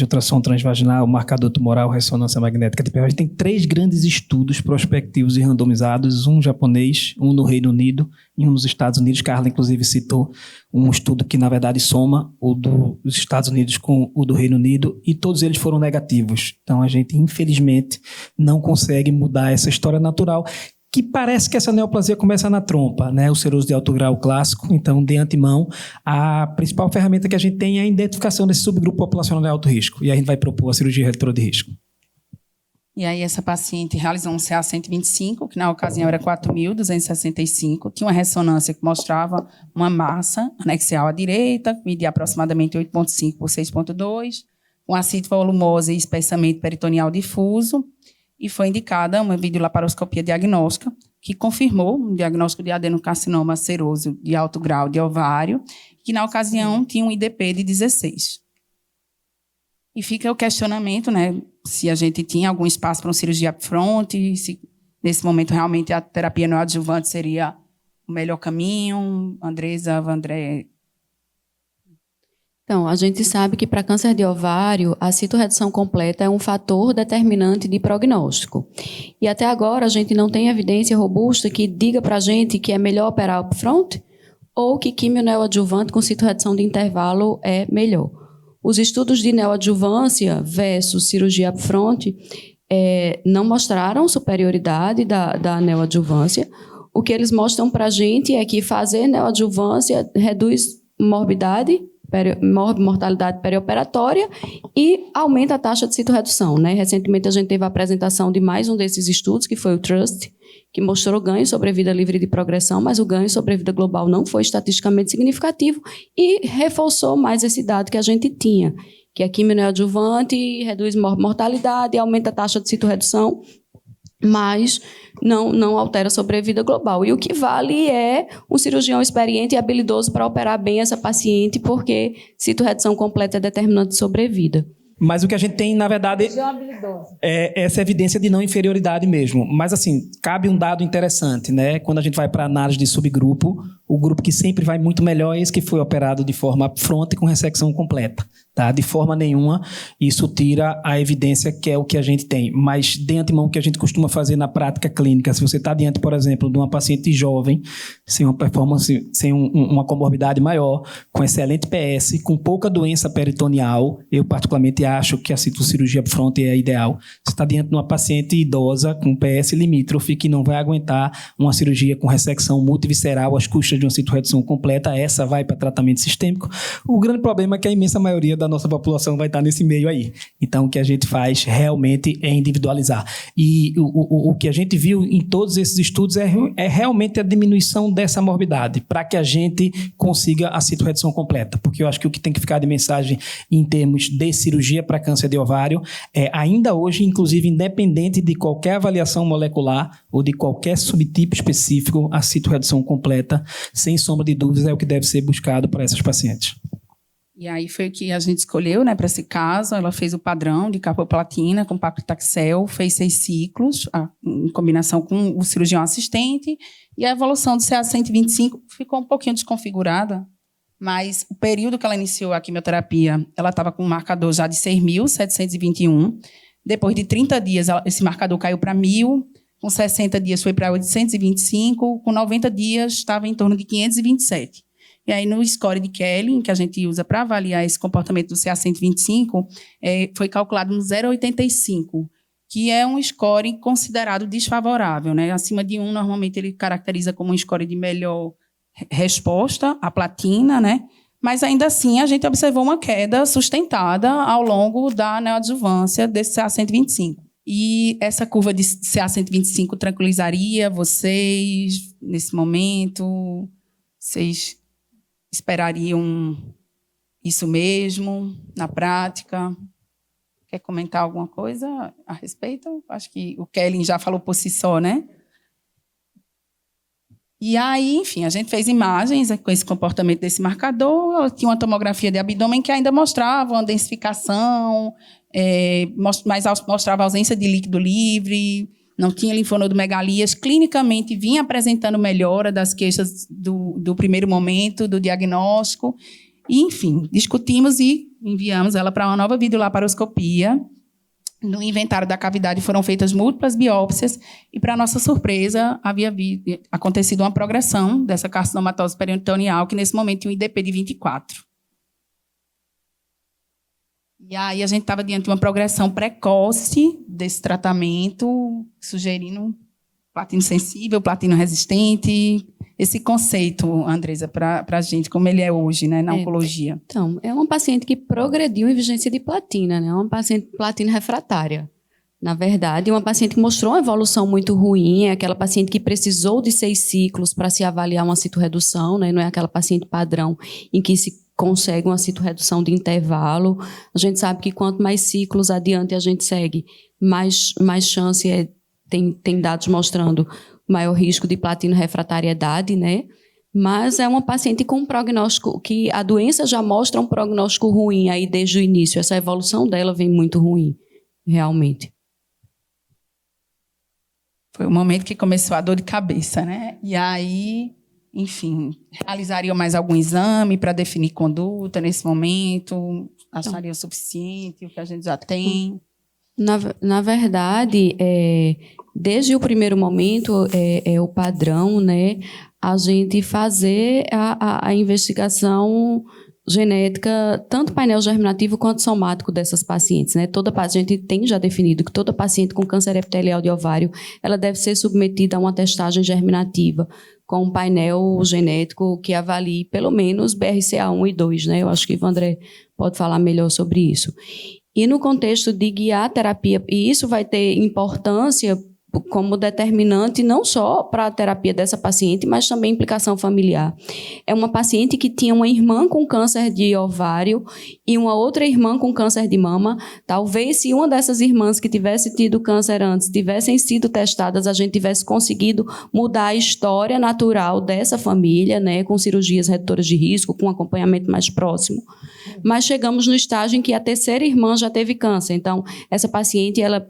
ultrassom transvaginal, marcador tumoral, ressonância magnética. A gente tem 3 grandes estudos prospectivos e randomizados, um japonês, um no Reino Unido e um nos Estados Unidos. Carla, inclusive, citou um estudo que, na verdade, soma o dos Estados Unidos com o do Reino Unido, e todos eles foram negativos. Então, a gente, infelizmente, não consegue mudar essa história natural, que parece que essa neoplasia começa na trompa, né? O seroso de alto grau clássico. Então, de antemão, a principal ferramenta que a gente tem é a identificação desse subgrupo populacional de alto risco. E a gente vai propor a cirurgia redutora de risco. E aí essa paciente realizou um CA-125, que na ocasião era 4.265, tinha uma ressonância que mostrava uma massa anexial à direita, media aproximadamente 8,5 por 6,2, com acidovolumose e espessamento peritoneal difuso, e foi indicada uma videolaparoscopia diagnóstica, que confirmou um diagnóstico de adenocarcinoma seroso de alto grau de ovário, que na ocasião tinha um IDP de 16. E fica o questionamento, né, se a gente tinha algum espaço para uma cirurgia upfront, se nesse momento realmente a terapia neoadjuvante seria o melhor caminho. Andresa, Vandré. Então, a gente sabe que para câncer de ovário, a citorredução completa é um fator determinante de prognóstico. E até agora a gente não tem evidência robusta que diga para a gente que é melhor operar upfront ou que quimio neoadjuvante com citorredução de intervalo é melhor. Os estudos de neoadjuvância versus cirurgia upfront não mostraram superioridade da neoadjuvância. O que eles mostram para a gente é que fazer neoadjuvância reduz mortalidade perioperatória e aumenta a taxa de citorredução, né? Recentemente, a gente teve a apresentação de mais um desses estudos, que foi o TRUST, que mostrou ganho sobre a vida livre de progressão, mas o ganho sobre a vida global não foi estatisticamente significativo e reforçou mais esse dado que a gente tinha, que a quimio neoadjuvante reduz mortalidade e aumenta a taxa de citorredução, mas não altera a sobrevida global. E o que vale é um cirurgião experiente e habilidoso para operar bem essa paciente, porque citorredução completa é determinante de sobrevida. Mas o que a gente tem, na verdade, é essa evidência de não inferioridade mesmo. Mas, assim, cabe um dado interessante, né? Quando a gente vai para a análise de subgrupo, o grupo que sempre vai muito melhor é esse que foi operado de forma upfront e com ressecção completa. Tá? De forma nenhuma, isso tira a evidência que é o que a gente tem. Mas, de antemão, o que a gente costuma fazer na prática clínica, se você está diante, por exemplo, de uma paciente jovem, sem uma performance, sem uma comorbidade maior, com excelente PS, com pouca doença peritoneal, eu particularmente acho que a citocirurgia upfront é ideal. Você está diante de uma paciente idosa com PS limítrofe que não vai aguentar uma cirurgia com ressecção multivisceral às custas de uma citorredução completa, essa vai para tratamento sistêmico. O grande problema é que a imensa maioria da nossa população vai estar nesse meio aí. Então, o que a gente faz realmente é individualizar. E o que a gente viu em todos esses estudos é realmente a diminuição dessa morbidade, para que a gente consiga a citorredução completa. Porque eu acho que o que tem que ficar de mensagem em termos de cirurgia para câncer de ovário é, ainda hoje, inclusive, independente de qualquer avaliação molecular ou de qualquer subtipo específico, a citorredução completa, sem sombra de dúvidas, é o que deve ser buscado para essas pacientes. E aí foi o que a gente escolheu, né, para esse caso. Ela fez o padrão de carboplatina com paclitaxel, fez 6 ciclos, em combinação com o cirurgião assistente, e a evolução do CA-125 ficou um pouquinho desconfigurada, mas o período que ela iniciou a quimioterapia, ela estava com um marcador já de 6.721. Depois de 30 dias, esse marcador caiu para 1.000, com 60 dias foi para 825, com 90 dias estava em torno de 527. E aí, no score de Kelly, que a gente usa para avaliar esse comportamento do CA-125, foi calculado no 0,85, que é um score considerado desfavorável, né? Acima de 1, normalmente, ele caracteriza como um score de melhor resposta à platina, né? Mas, ainda assim, a gente observou uma queda sustentada ao longo da neoadjuvância desse CA-125. E essa curva de CA-125 tranquilizaria vocês nesse momento? Vocês esperariam isso mesmo na prática? Quer comentar alguma coisa a respeito? Acho que o Kelly já falou por si só, né? E aí, enfim, a gente fez imagens com esse comportamento desse marcador. Tinha uma tomografia de abdômen que ainda mostrava uma densificação, mas mostrava ausência de líquido livre, não tinha linfonodomegalias, clinicamente vinha apresentando melhora das queixas do primeiro momento, do diagnóstico. E, enfim, discutimos e enviamos ela para uma nova videolaparoscopia. No inventário da cavidade foram feitas múltiplas biópsias e, para nossa surpresa, havia acontecido uma progressão dessa carcinomatose peritoneal, que nesse momento tinha um IDP de 24. E aí a gente estava diante de uma progressão precoce desse tratamento, sugerindo platino sensível, platino resistente, esse conceito, Andresa, para a gente, como ele é hoje, né, na oncologia. Então, é uma paciente que progrediu em vigência de platina, né? Uma paciente platina refratária. Na verdade, uma paciente que mostrou uma evolução muito ruim, é aquela paciente que precisou de 6 ciclos para se avaliar uma citorredução, né? Não é aquela paciente padrão em que se consegue uma citorredução de intervalo. A gente sabe que quanto mais ciclos adiante a gente segue, mais chance tem dados mostrando maior risco de platina-refratariedade, né? Mas é uma paciente com um prognóstico que a doença já mostra um prognóstico ruim aí desde o início. Essa evolução dela vem muito ruim, realmente. Foi o momento que começou a dor de cabeça, né? E aí, enfim, realizariam mais algum exame para definir conduta nesse momento? Achariam suficiente o que a gente já tem? Na verdade, desde o primeiro momento, é o padrão, né, a gente fazer a investigação genética, tanto painel germinativo quanto somático dessas pacientes, né? Toda paciente tem já definido que toda paciente com câncer epitelial de ovário, ela deve ser submetida a uma testagem germinativa com um painel genético que avalie pelo menos BRCA1 e 2, né? Eu acho que o Ivandré pode falar melhor sobre isso. E no contexto de guiar a terapia, e isso vai ter importância como determinante não só para a terapia dessa paciente, mas também implicação familiar. É uma paciente que tinha uma irmã com câncer de ovário e uma outra irmã com câncer de mama. Talvez, se uma dessas irmãs que tivesse tido câncer antes tivessem sido testadas, a gente tivesse conseguido mudar a história natural dessa família, né, com cirurgias redutoras de risco, com acompanhamento mais próximo. Mas chegamos no estágio em que a terceira irmã já teve câncer. Então, essa paciente, ela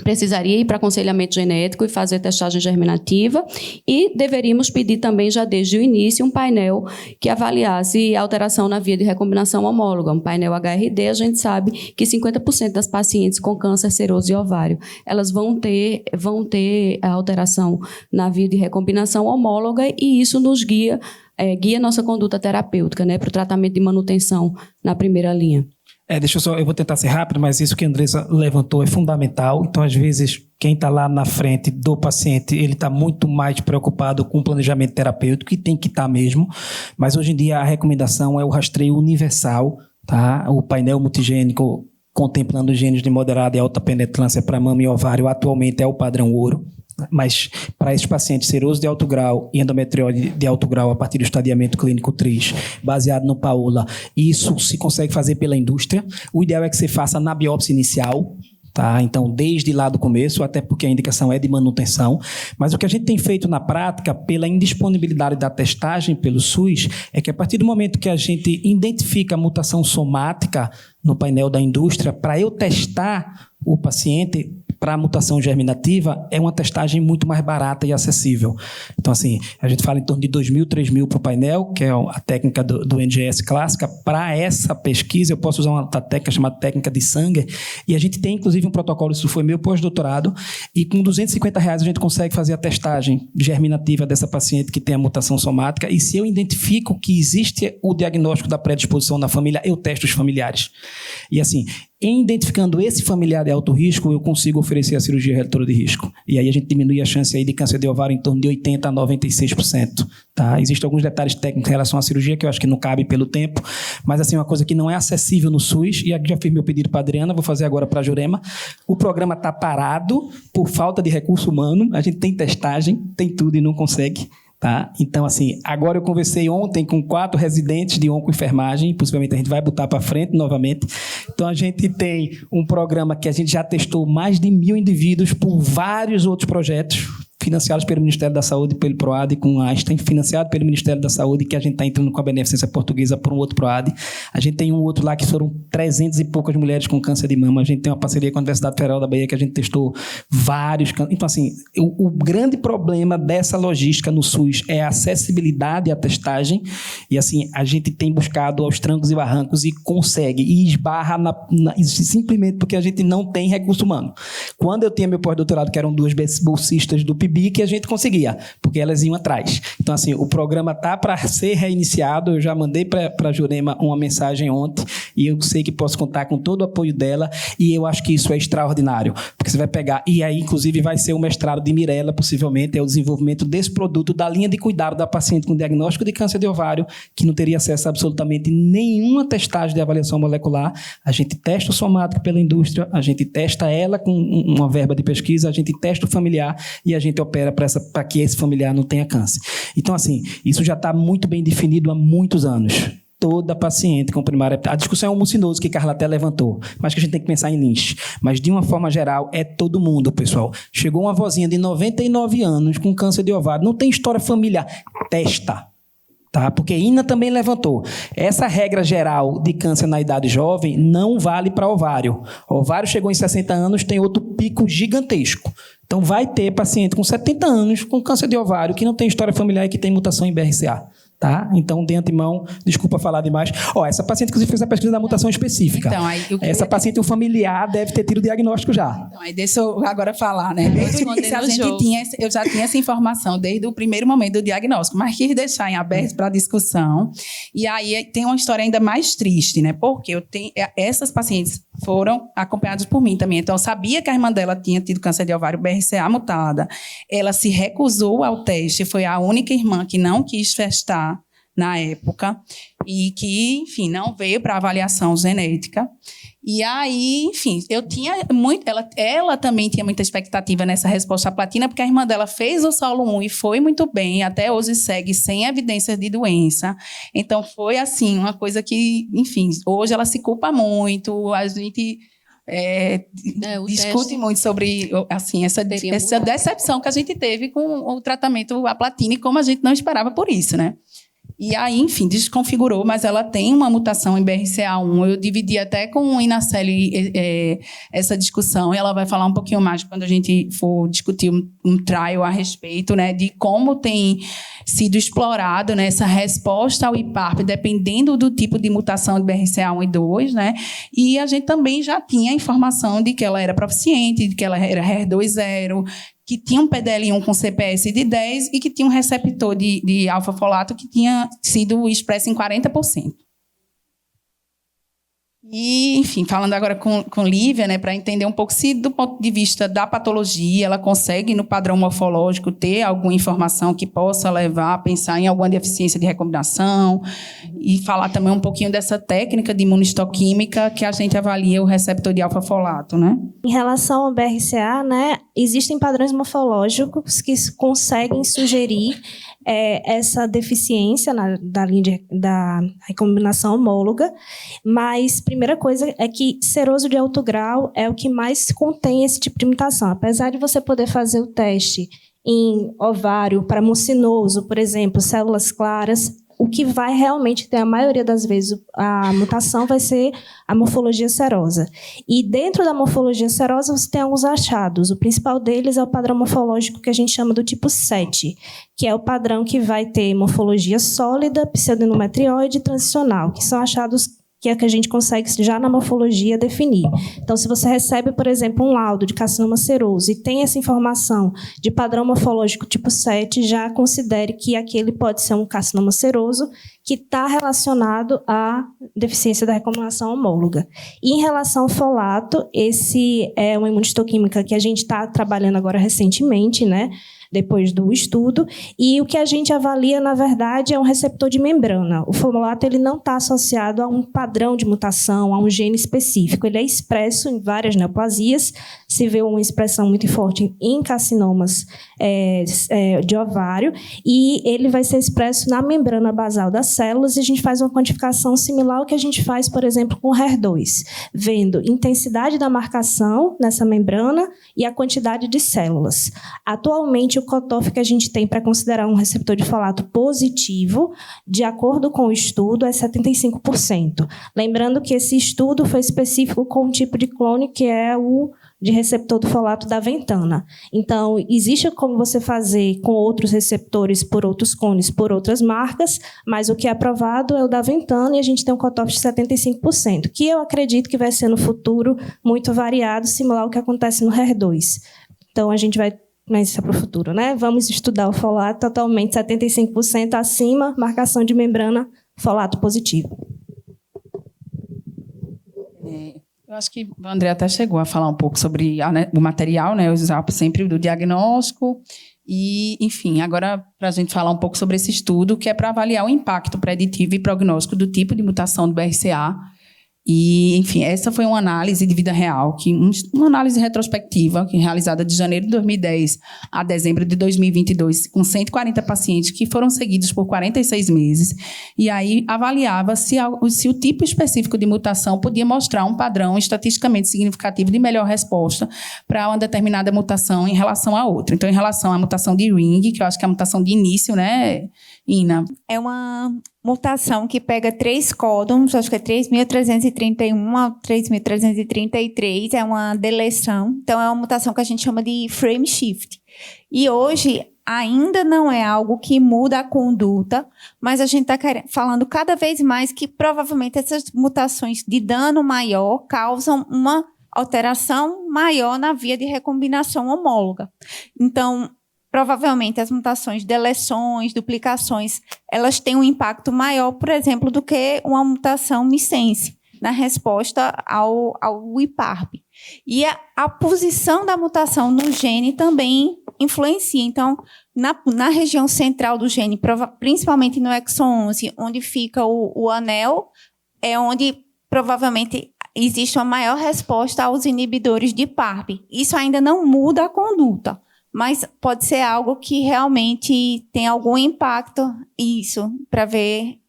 precisaria ir para aconselhamento genético e fazer testagem germinativa, e deveríamos pedir também, já desde o início, um painel que avaliasse alteração na via de recombinação homóloga. Um painel HRD, a gente sabe que 50% das pacientes com câncer seroso de ovário, elas vão ter a alteração na via de recombinação homóloga, e isso nos guia nossa conduta terapêutica, né, para o tratamento de manutenção na primeira linha. Eu vou tentar ser rápido, mas isso que a Andresa levantou é fundamental. Então, às vezes, quem está lá na frente do paciente, ele está muito mais preocupado com o planejamento terapêutico, que tem que estar mesmo. Mas, hoje em dia, a recomendação é o rastreio universal, tá? O painel multigênico contemplando genes de moderada e alta penetrância para mama e ovário, atualmente é o padrão ouro. Mas, para esses pacientes serosos de alto grau e endometriose de alto grau, a partir do estadiamento clínico TRIS, baseado no PAOLA, isso se consegue fazer pela indústria. O ideal é que você faça na biópsia inicial, tá? Então, desde lá do começo, até porque a indicação é de manutenção. Mas o que a gente tem feito na prática, pela indisponibilidade da testagem pelo SUS, é que a partir do momento que a gente identifica a mutação somática no painel da indústria, para eu testar o paciente para a mutação germinativa, é uma testagem muito mais barata e acessível. Então, assim, a gente fala em torno de 2.000, 3.000 para o painel, que é a técnica do NGS clássica. Para essa pesquisa, eu posso usar uma técnica chamada técnica de Sanger, e a gente tem, inclusive, um protocolo, isso foi meu pós-doutorado, e com R$250 a gente consegue fazer a testagem germinativa dessa paciente que tem a mutação somática, e se eu identifico que existe o diagnóstico da predisposição na família, eu testo os familiares. E, assim, em identificando esse familiar de alto risco, eu consigo oferecer a cirurgia redutora de risco. E aí a gente diminui a chance aí de câncer de ovário em torno de 80% a 96%. Tá? Existem alguns detalhes técnicos em relação à cirurgia que eu acho que não cabe pelo tempo, mas assim, uma coisa que não é acessível no SUS, e aqui já fiz meu pedido para a Adriana, vou fazer agora para a Jurema. O programa está parado por falta de recurso humano, a gente tem testagem, tem tudo e não consegue. Tá? Então, assim, agora eu conversei ontem com 4 residentes de oncoenfermagem, possivelmente a gente vai botar para frente novamente. Então, a gente tem um programa que a gente já testou mais de 1.000 indivíduos por vários outros projetos, financiados pelo Ministério da Saúde, pelo PROAD, com a Einstein, financiado pelo Ministério da Saúde, que a gente está entrando com a Beneficência Portuguesa por um outro PROAD. A gente tem um outro lá que foram 300 e poucas mulheres com câncer de mama. A gente tem uma parceria com a Universidade Federal da Bahia, que a gente testou vários cânceres. Então, assim, o grande problema dessa logística no SUS é a acessibilidade à testagem. E, assim, a gente tem buscado aos trancos e barrancos e consegue, e esbarra simplesmente porque a gente não tem recurso humano. Quando eu tinha meu pós-doutorado, que eram 2 bolsistas do PIBIC, que a gente conseguia, porque elas iam atrás. Então, assim, o programa está para ser reiniciado. Eu já mandei para a Jurema uma mensagem ontem e eu sei que posso contar com todo o apoio dela e eu acho que isso é extraordinário, porque você vai pegar, e aí, inclusive, vai ser o mestrado de Mirella, possivelmente, é o desenvolvimento desse produto da linha de cuidado da paciente com diagnóstico de câncer de ovário, que não teria acesso a absolutamente nenhuma testagem de avaliação molecular. A gente testa o somático pela indústria, a gente testa ela com uma verba de pesquisa, a gente testa o familiar e a gente opera para que esse familiar não tenha câncer. Então, assim, isso já está muito bem definido há muitos anos. Toda paciente com primária... A discussão é um mucinoso que Carla até levantou, mas que a gente tem que pensar em Lynch. Mas, de uma forma geral, é todo mundo, pessoal. Chegou uma vozinha de 99 anos com câncer de ovário, não tem história familiar. Testa. Tá? Porque Ina também levantou. Essa regra geral de câncer na idade jovem não vale para ovário. O ovário chegou em 60 anos, tem outro pico gigantesco. Então, vai ter paciente com 70 anos com câncer de ovário que não tem história familiar e que tem mutação em BRCA. Tá? Então, de antemão, desculpa falar demais. Essa paciente, inclusive, fez a pesquisa da mutação específica. Então, aí, essa paciente, o familiar, deve ter tido o diagnóstico já. Então, aí deixa eu agora falar, né? Desde o início, eu já tinha essa informação desde o primeiro momento do diagnóstico, mas quis deixar em aberto para discussão. E aí tem uma história ainda mais triste, né? Porque essas pacientes foram acompanhadas por mim também. Então, eu sabia que a irmã dela tinha tido câncer de ovário BRCA mutada. Ela se recusou ao teste, foi a única irmã que não quis testar na época e que, enfim, não veio para avaliação genética. E aí, enfim, eu tinha muito... Ela também tinha muita expectativa nessa resposta à platina, porque a irmã dela fez o solo 1 e foi muito bem, até hoje segue sem evidências de doença. Então, foi, assim, uma coisa que, enfim, hoje ela se culpa muito, a gente... discute muito sobre assim, essa decepção que a gente teve com o tratamento à platina e como a gente não esperava por isso, né? E aí, enfim, desconfigurou, mas ela tem uma mutação em BRCA1. Eu dividi até com o Inaceli essa discussão, e ela vai falar um pouquinho mais quando a gente for discutir um trial a respeito, né, de como tem sido explorado, né, essa resposta ao IPARP, dependendo do tipo de mutação de BRCA1 e 2, né? E a gente também já tinha a informação de que ela era proficiente, de que ela era HER2-0, que tinha um PDL1 com CPS de 10 e que tinha um receptor de alfa-folato que tinha sido expresso em 40%. E, enfim, falando agora com Lívia, né, para entender um pouco se, do ponto de vista da patologia, ela consegue, no padrão morfológico, ter alguma informação que possa levar a pensar em alguma deficiência de recombinação, e falar também um pouquinho dessa técnica de imunistoquímica que a gente avalia o receptor de alfa-folato, né? Em relação ao BRCA, né, existem padrões morfológicos que conseguem sugerir essa deficiência da linha da recombinação homóloga, mas primeira coisa é que seroso de alto grau é o que mais contém esse tipo de mutação. Apesar de você poder fazer o teste em ovário para mucinoso, por exemplo, células claras, o que vai realmente ter, a maioria das vezes, a mutação vai ser a morfologia serosa. E dentro da morfologia serosa, você tem alguns achados. O principal deles é o padrão morfológico que a gente chama do tipo 7, que é o padrão que vai ter morfologia sólida, pseudoendometrioide e transicional, que são achados que é que a gente consegue já na morfologia definir. Então, se você recebe, por exemplo, um laudo de carcinoma seroso e tem essa informação de padrão morfológico tipo 7, já considere que aquele pode ser um carcinoma seroso que está relacionado à deficiência da recombinação homóloga. E em relação ao folato, esse é uma imunistoquímica que a gente está trabalhando agora recentemente, né? Depois do estudo, e o que a gente avalia, na verdade, é um receptor de membrana. O folato ele não está associado a um padrão de mutação, a um gene específico. Ele é expresso em várias neoplasias, se vê uma expressão muito forte em carcinomas de ovário, e ele vai ser expresso na membrana basal das células, e a gente faz uma quantificação similar ao que a gente faz, por exemplo, com o HER2, vendo intensidade da marcação nessa membrana e a quantidade de células. Atualmente, o cutoff que a gente tem para considerar um receptor de folato positivo, de acordo com o estudo, é 75%. Lembrando que esse estudo foi específico com um tipo de clone que é o de receptor do folato da Ventana. Então, existe como você fazer com outros receptores por outros clones, por outras marcas, mas o que é aprovado é o da Ventana e a gente tem um cutoff de 75%, que eu acredito que vai ser no futuro muito variado, similar ao que acontece no HER2. Então, a gente vai, mas isso é para o futuro, né? Vamos estudar o folato totalmente 75% acima, marcação de membrana, folato positivo. Eu acho que o André até chegou a falar um pouco sobre o material, né? Eu usava sempre do diagnóstico. E, enfim, agora para a gente falar um pouco sobre esse estudo, que é para avaliar o impacto preditivo e prognóstico do tipo de mutação do BRCA. E, enfim, essa foi uma análise de vida real, uma análise retrospectiva, realizada de janeiro de 2010 a dezembro de 2022, com 140 pacientes que foram seguidos por 46 meses. E aí avaliava se o tipo específico de mutação podia mostrar um padrão estatisticamente significativo de melhor resposta para uma determinada mutação em relação a outra. Então, em relação à mutação de Ring, que eu acho que é a mutação de início, né, Ina? É uma mutação que pega 3 códons, acho que é 3.331 a 3.333, é uma deleção. Então, é uma mutação que a gente chama de frame shift. E hoje, ainda não é algo que muda a conduta, mas a gente está falando cada vez mais que, provavelmente, essas mutações de dano maior causam uma alteração maior na via de recombinação homóloga. Então, provavelmente, as mutações, deleções, duplicações, elas têm um impacto maior, por exemplo, do que uma mutação missense na resposta ao IPARP. E a posição da mutação no gene também influencia. Então, na região central do gene, principalmente no exon 11, onde fica o anel, é onde provavelmente existe uma maior resposta aos inibidores de PARP. Isso ainda não muda a conduta, mas pode ser algo que realmente tem algum impacto, isso, para ver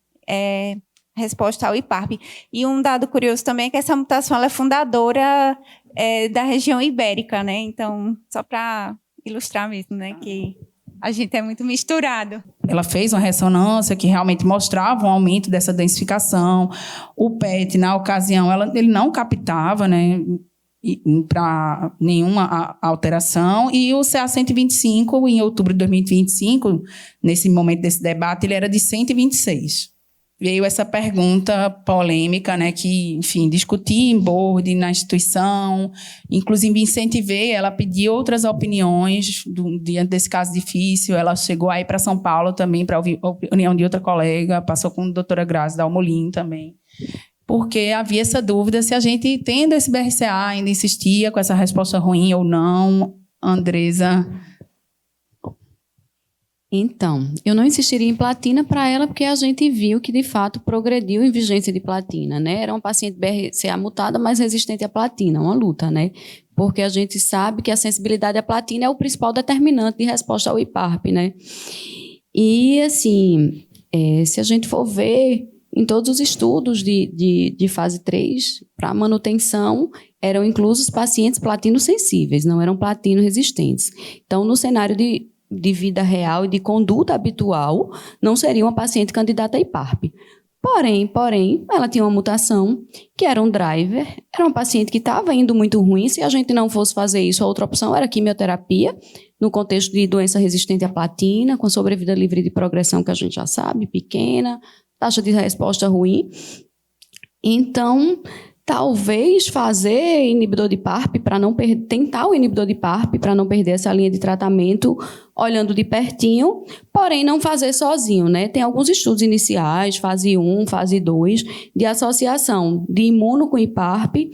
resposta ao IPARP. E um dado curioso também é que essa mutação ela é fundadora da região ibérica, né? Então, só para ilustrar mesmo, né, que a gente é muito misturado. Ela fez uma ressonância que realmente mostrava um aumento dessa densificação. O PET, na ocasião, ele não captava, né, para nenhuma alteração, e o CA-125, em outubro de 2025, nesse momento desse debate, ele era de 126. Veio essa pergunta polêmica, né, que, enfim, discuti em board, na instituição, inclusive incentivei ela a pedir outras opiniões diante desse caso difícil. Ela chegou aí para São Paulo também para ouvir a opinião de outra colega, passou com a doutora Grazi Dalmolin também, porque havia essa dúvida se a gente, tendo esse BRCA, ainda insistia com essa resposta ruim ou não. Andresa? Então, eu não insistiria em platina para ela, porque a gente viu que, de fato, progrediu em vigência de platina, né? Era uma paciente BRCA mutada, mas resistente à platina, uma luta, né? Porque a gente sabe que a sensibilidade à platina é o principal determinante de resposta ao IPARP, né? E, assim, se a gente for ver, em todos os estudos de fase 3, para manutenção, eram inclusos pacientes platino-sensíveis, não eram platino-resistentes. Então, no cenário de vida real e de conduta habitual, não seria uma paciente candidata a IPARP. Porém, ela tinha uma mutação que era um driver, era uma paciente que estava indo muito ruim. Se a gente não fosse fazer isso, a outra opção era quimioterapia, no contexto de doença resistente à platina, com sobrevida livre de progressão, que a gente já sabe, pequena, taxa de resposta ruim. Então, talvez fazer inibidor de PARP para não tentar o inibidor de PARP para não perder essa linha de tratamento, olhando de pertinho, porém não fazer sozinho, né? Tem alguns estudos iniciais, fase 1, fase 2, de associação de imuno com IPARP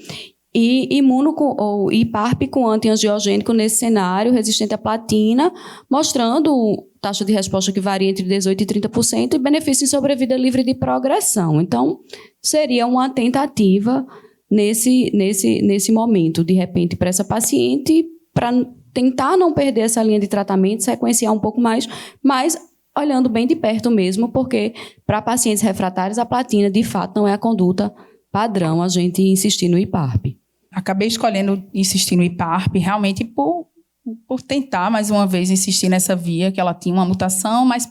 e ou IPARP com antiangiogênico nesse cenário, resistente à platina, mostrando taxa de resposta que varia entre 18% e 30% e benefício em sobrevida livre de progressão. Então, seria uma tentativa nesse momento, de repente, para essa paciente, para tentar não perder essa linha de tratamento, sequenciar um pouco mais, mas olhando bem de perto mesmo, porque para pacientes refratários, a platina, de fato, não é a conduta padrão a gente insistir no IPARP. Acabei escolhendo insistir no IPARP realmente por por tentar, mais uma vez, insistir nessa via, que ela tinha uma mutação, mas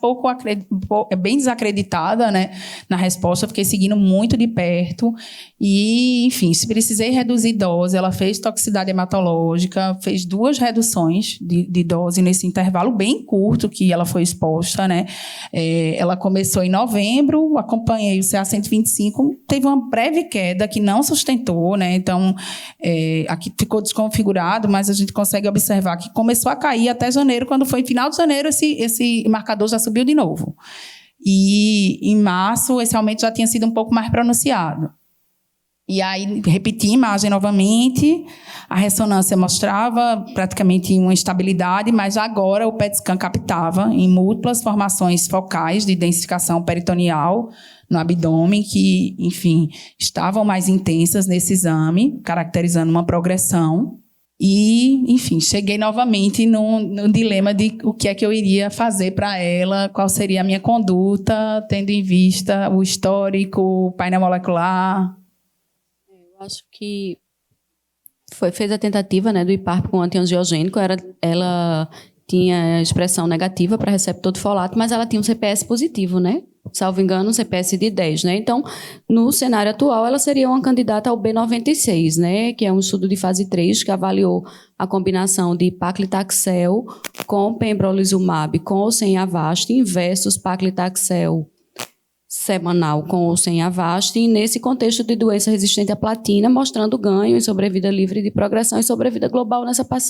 bem desacreditada, né, na resposta. Eu fiquei seguindo muito de perto. E, enfim, se precisei reduzir dose, ela fez toxicidade hematológica, fez 2 reduções de dose nesse intervalo bem curto que ela foi exposta, né? Ela começou em novembro, acompanhei o CA-125, teve uma breve queda que não sustentou, né? Então, aqui ficou desconfigurado, mas a gente consegue observar que começou a cair até janeiro. Quando foi final de janeiro, esse marcador já subiu de novo. E, em março, esse aumento já tinha sido um pouco mais pronunciado. E aí, repeti a imagem novamente, a ressonância mostrava praticamente uma estabilidade, mas agora o PET scan captava em múltiplas formações focais de densificação peritoneal no abdômen, que, enfim, estavam mais intensas nesse exame, caracterizando uma progressão. E, enfim, cheguei novamente no dilema de o que é que eu iria fazer para ela, qual seria a minha conduta, tendo em vista o histórico, o painel molecular. Eu acho que fez a tentativa, né, do IPARP com antiangiogênico. Ela tinha expressão negativa para receptor de folato, mas ela tinha um CPS positivo, né? Salvo engano, um CPS de 10, né? Então, no cenário atual, ela seria uma candidata ao B96, né? Que é um estudo de fase 3 que avaliou a combinação de paclitaxel com pembrolizumab com ou sem Avastin versus paclitaxel semanal com ou sem Avastin, nesse contexto de doença resistente à platina, mostrando ganho em sobrevida livre de progressão e sobrevida global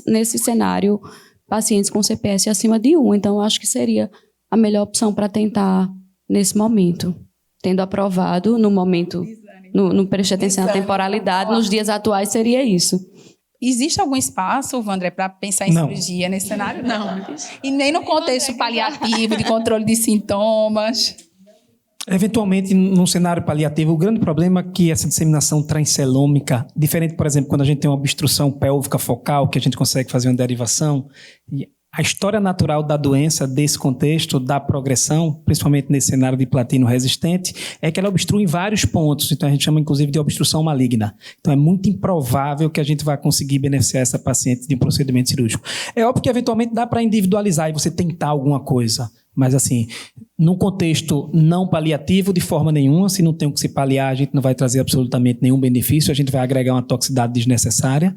nesse cenário, pacientes com CPS acima de 1. Então, eu acho que seria a melhor opção para tentar nesse momento. Tendo aprovado no momento, não preste atenção à temporalidade, nos dias atuais seria isso. Existe algum espaço, Vandré, para pensar em cirurgia nesse cenário? Não. E nem no contexto paliativo, de controle de sintomas. Eventualmente, num cenário paliativo, o grande problema é que essa disseminação transcelômica, diferente, por exemplo, quando a gente tem uma obstrução pélvica focal, que a gente consegue fazer uma derivação, a história natural da doença, desse contexto, da progressão, principalmente nesse cenário de platino resistente, é que ela obstrui em vários pontos. Então, a gente chama, inclusive, de obstrução maligna. Então, é muito improvável que a gente vá conseguir beneficiar essa paciente de um procedimento cirúrgico. É óbvio que, eventualmente, dá para individualizar e você tentar alguma coisa. Mas, assim, num contexto não paliativo, de forma nenhuma, se não tem o que se paliar, a gente não vai trazer absolutamente nenhum benefício, a gente vai agregar uma toxicidade desnecessária.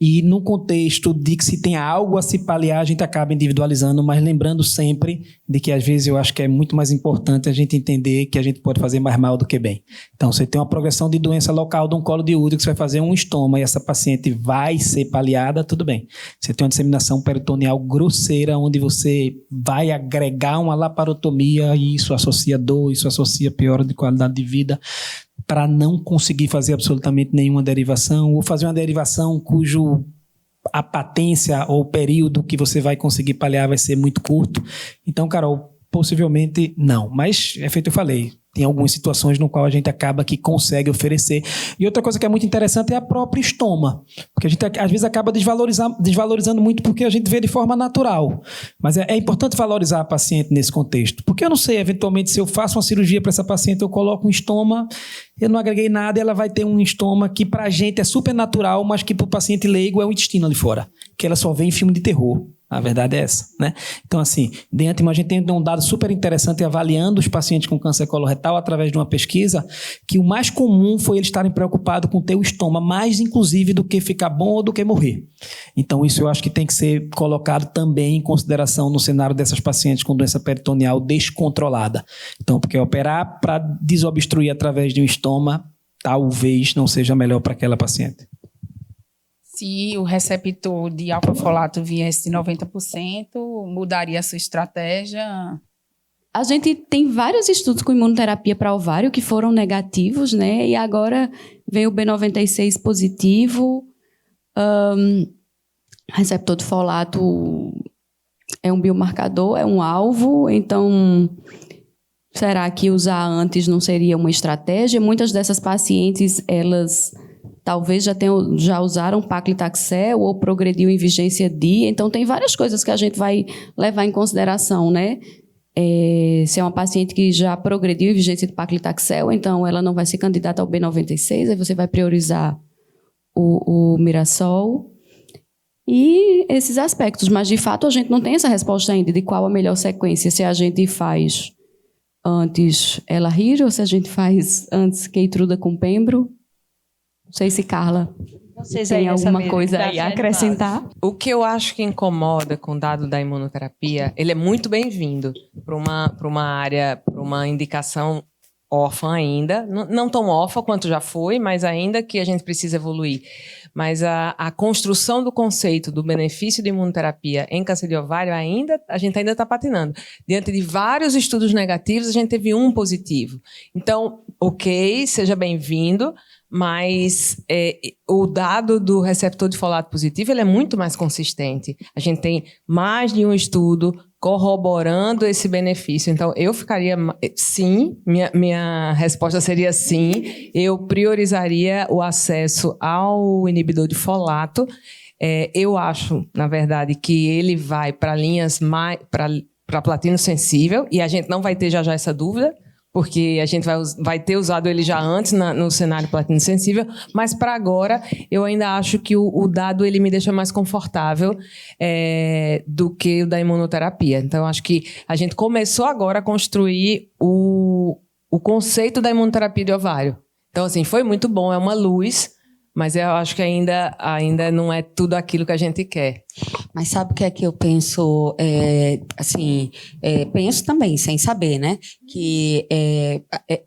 E num contexto de que se tem algo a se paliar, a gente acaba individualizando, mas lembrando sempre de que, às vezes, eu acho que é muito mais importante a gente entender que a gente pode fazer mais mal do que bem. Então, você tem uma progressão de doença local de um colo de útero, que você vai fazer um estoma e essa paciente vai ser paliada, tudo bem. Você tem uma disseminação peritoneal grosseira, onde você vai agregar uma laparotomia e isso associa dor, isso associa piora de qualidade de vida, para não conseguir fazer absolutamente nenhuma derivação, ou fazer uma derivação cujo a patência ou o período que você vai conseguir paliar vai ser muito curto. Então, Carol, possivelmente não. Mas, é feito eu falei, tem algumas situações no qual a gente acaba que consegue oferecer. E outra coisa que é muito interessante é a própria estoma. Porque a gente, às vezes, acaba desvalorizando muito porque a gente vê de forma natural. Mas é importante valorizar a paciente nesse contexto. Porque eu não sei, eventualmente, se eu faço uma cirurgia para essa paciente, eu coloco um estoma, eu não agreguei nada, ela vai ter um estoma que para a gente é super natural, mas que para o paciente leigo é um intestino ali fora. Que ela só vê em filme de terror. A verdade é essa, né? Então, assim, de antemão, a gente tem um dado super interessante avaliando os pacientes com câncer coloretal através de uma pesquisa, que o mais comum foi eles estarem preocupados com ter o estômago, mais inclusive do que ficar bom ou do que morrer. Então, isso eu acho que tem que ser colocado também em consideração no cenário dessas pacientes com doença peritoneal descontrolada. Então, porque operar para desobstruir através de um estômago talvez não seja melhor para aquela paciente. Se o receptor de alfa-folato viesse de 90%, mudaria a sua estratégia? A gente tem vários estudos com imunoterapia para ovário que foram negativos, né? E agora vem o B96 positivo. Receptor de folato é um biomarcador, é um alvo. Então, será que usar antes não seria uma estratégia? Muitas dessas pacientes, elas talvez já usaram paclitaxel ou progrediu em vigência DI. Então, tem várias coisas que a gente vai levar em consideração, né? Se é uma paciente que já progrediu em vigência de paclitaxel, então ela não vai ser candidata ao B96, aí você vai priorizar o Mirasol. e esses aspectos. Mas, de fato, a gente não tem essa resposta ainda de qual a melhor sequência, se a gente faz antes Elarir ou se a gente faz antes Keytruda com Pembro. Não sei se Carla tem alguma coisa aí a acrescentar. O que eu acho que incomoda com o dado da imunoterapia, ele é muito bem-vindo para uma área, para uma indicação órfã ainda, não tão órfã quanto já foi, mas ainda que a gente precisa evoluir. Mas a construção do conceito do benefício de imunoterapia em câncer de ovário, a gente ainda está patinando. Diante de vários estudos negativos, a gente teve um positivo. Então, ok, seja bem-vindo, mas o dado do receptor de folato positivo ele é muito mais consistente. A gente tem mais de um estudo corroborando esse benefício. Então, eu ficaria... Sim, minha resposta seria sim. Eu priorizaria o acesso ao inibidor de folato. Eu acho, na verdade, que ele vai para linhas mais... para platino sensível, e a gente não vai ter já essa dúvida, porque a gente vai ter usado ele já antes no cenário platino sensível, mas para agora eu ainda acho que o dado ele me deixa mais confortável do que o da imunoterapia. Então, eu acho que a gente começou agora a construir o conceito da imunoterapia de ovário. Então, assim, foi muito bom, é uma luz, mas eu acho que ainda não é tudo aquilo que a gente quer. Mas sabe o que é que eu penso? Penso também, sem saber, né? Que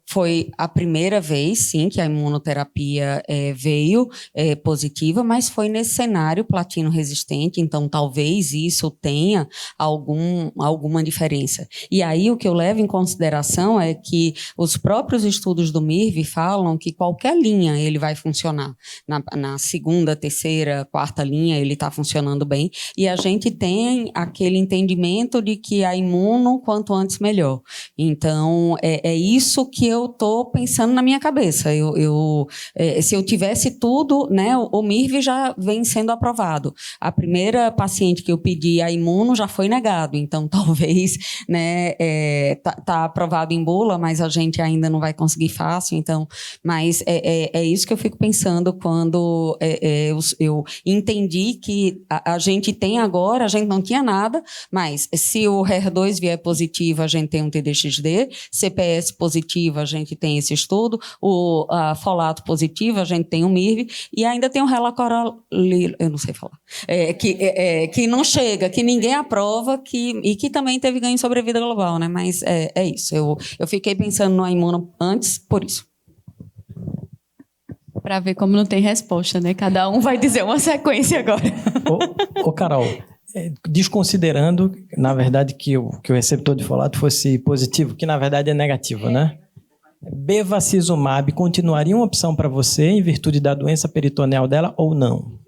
foi a primeira vez, sim, que a imunoterapia veio positiva, mas foi nesse cenário platino resistente, então talvez isso tenha alguma diferença. E aí o que eu levo em consideração é que os próprios estudos do MIRV falam que qualquer linha ele vai funcionar. Na segunda, terceira, quarta linha ele está funcionando bem. E a gente tem aquele entendimento de que a imuno, quanto antes, melhor. Então, é isso que eu estou pensando na minha cabeça. Se eu tivesse tudo, né, o MIRV já vem sendo aprovado. A primeira paciente que eu pedi a imuno já foi negado. Então, talvez, né, tá aprovado em bula, mas a gente ainda não vai conseguir fácil. Então, mas é isso que eu fico pensando quando eu entendi que a gente tem agora, a gente não tinha nada, mas se o HER2 vier positivo, a gente tem um TDXD, CPS positivo, a gente tem esse estudo, o folato positivo, a gente tem um MIRV, e ainda tem um relacoralil, eu não sei falar, que não chega, que ninguém aprova, e que também teve ganho em sobrevida global, né? Mas é isso, eu fiquei pensando no imuno antes, por isso. Para ver como não tem resposta, né? Cada um vai dizer uma sequência agora. Ô Carol, desconsiderando, na verdade, que o receptor de folato fosse positivo, que na verdade é negativo, né? Bevacizumab continuaria uma opção para você em virtude da doença peritoneal dela ou não?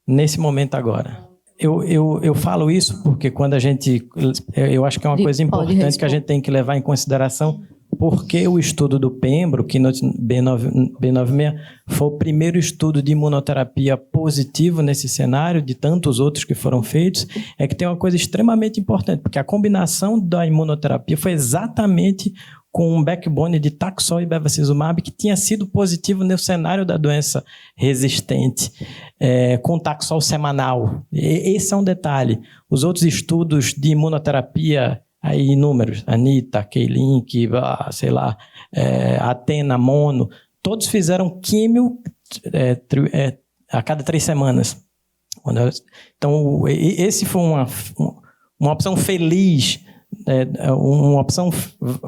Nesse momento agora. Eu falo isso porque quando a gente... Eu acho que é uma coisa importante que a gente tem que levar em consideração, porque o estudo do Pembro, Keynote B96, foi o primeiro estudo de imunoterapia positivo nesse cenário, de tantos outros que foram feitos, é que tem uma coisa extremamente importante, porque a combinação da imunoterapia foi exatamente com um backbone de Taxol e Bevacizumab, que tinha sido positivo no cenário da doença resistente, com Taxol semanal. Esse é um detalhe. Os outros estudos de imunoterapia, aí inúmeros, Anitta, K-Link, sei lá, Atena, Mono, todos fizeram químio a cada 3 semanas. Então, esse foi uma opção feliz, uma opção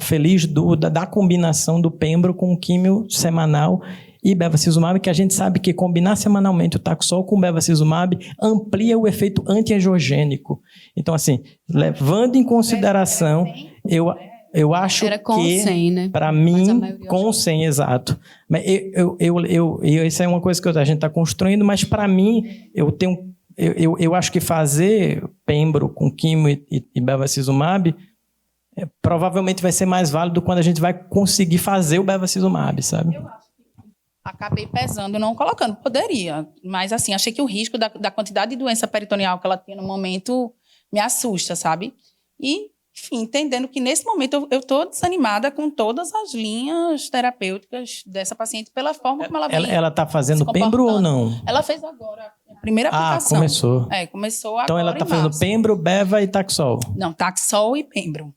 feliz da combinação do Pembro com químio semanal e Bevacizumab, que a gente sabe que combinar semanalmente o Taxol com o Bevacizumab amplia o efeito antiangiogênico. Então, assim, levando em consideração, eu acho que, né? Para mim, com 100, exato. Mas isso é uma coisa que a gente está construindo, mas para mim, eu acho que fazer Pembro com químio e Bevacizumab provavelmente vai ser mais válido quando a gente vai conseguir fazer o Bevacizumab, sabe? Acabei pesando, não colocando. Poderia, mas assim, achei que o risco da quantidade de doença peritoneal que ela tinha no momento me assusta, sabe? E enfim, entendendo que nesse momento eu estou desanimada com todas as linhas terapêuticas dessa paciente pela forma como ela vem. Ela está fazendo se pembro ou comportando. não? Ela fez agora a primeira aplicação. Começou. Começou agora. Então ela está em fazendo março. pembro, beva e taxol. Não, Taxol e pembro.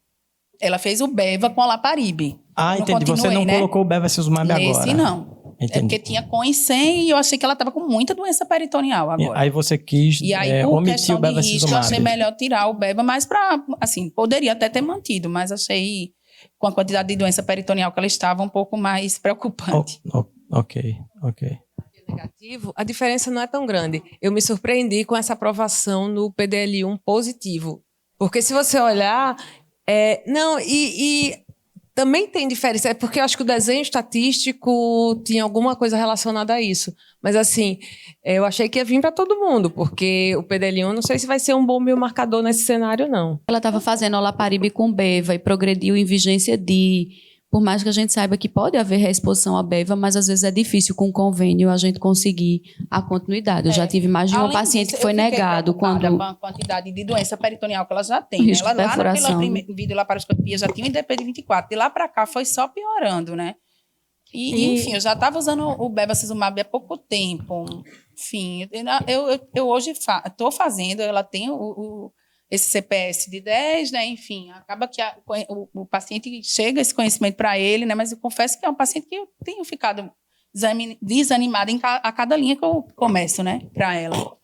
Ela fez o beva com a Laparibe. Ah, Não entendi. Você continuei, não colocou o bevacizumab agora. Nesse não. Entendi. É porque tinha COIN 100 e eu achei que ela estava com muita doença peritoneal agora. Aí você quis E aí, por omitir questão o de risco, eu bevacizumab. achei melhor tirar o beva, mas para, assim, poderia até ter mantido, mas achei, com a quantidade de doença peritoneal que ela estava, um pouco mais preocupante. Ok. Negativo, a diferença não é tão grande. Eu me surpreendi com essa aprovação no PDL1 positivo. Porque se você olhar... também tem diferença. É porque eu acho que o desenho estatístico tinha alguma coisa relacionada a isso. Mas, assim, eu achei que ia vir para todo mundo, porque o PDL1 não sei se vai ser um bom biomarcador nesse cenário, não. Ela estava fazendo olaparib com beva e progrediu em vigência de... Por mais que a gente saiba que pode haver reexposição à beva, mas às vezes é difícil com convênio a gente conseguir a continuidade. Eu já tive mais de uma Além paciente disso, que foi eu fiquei negado preocupada quando... com a quantidade de doença peritoneal que ela já tem. Né? Risco Ela de lá perfuração. naquela primeira videolaparoscopia já tinha um IDP de 24. De lá para cá foi só piorando, né? Enfim, eu já estava usando o bevacizumab há pouco tempo. Enfim, eu hoje estou fazendo, ela tem esse CPS de 10, né? Enfim, acaba que o paciente chega esse conhecimento para ele, né? Mas eu confesso que é um paciente que eu tenho ficado desanimada a cada linha que eu começo, né? Para ela.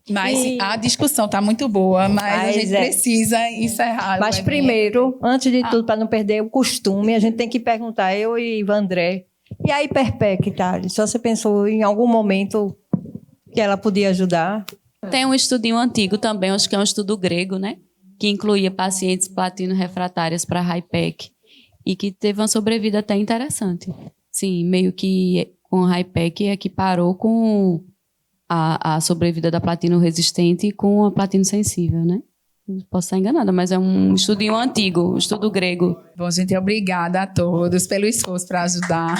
Mas a discussão está muito boa, mas a gente precisa encerrar. Mas primeiro, antes de tudo, para não perder o costume, a gente tem que perguntar, eu e Vandré, e a Hiperpec, Thales? Se você pensou em algum momento que ela podia ajudar? Tem um estudinho antigo também, acho que é um estudo grego, né? Que incluía pacientes platino-refratárias para HIPEC e que teve uma sobrevida até interessante. Sim, meio que com a HIPEC equiparou com a sobrevida da platino-resistente com a platino-sensível, né? Posso estar enganada, mas é um estudinho antigo, um estudo grego. Bom, gente, obrigada a todos pelo esforço para ajudar.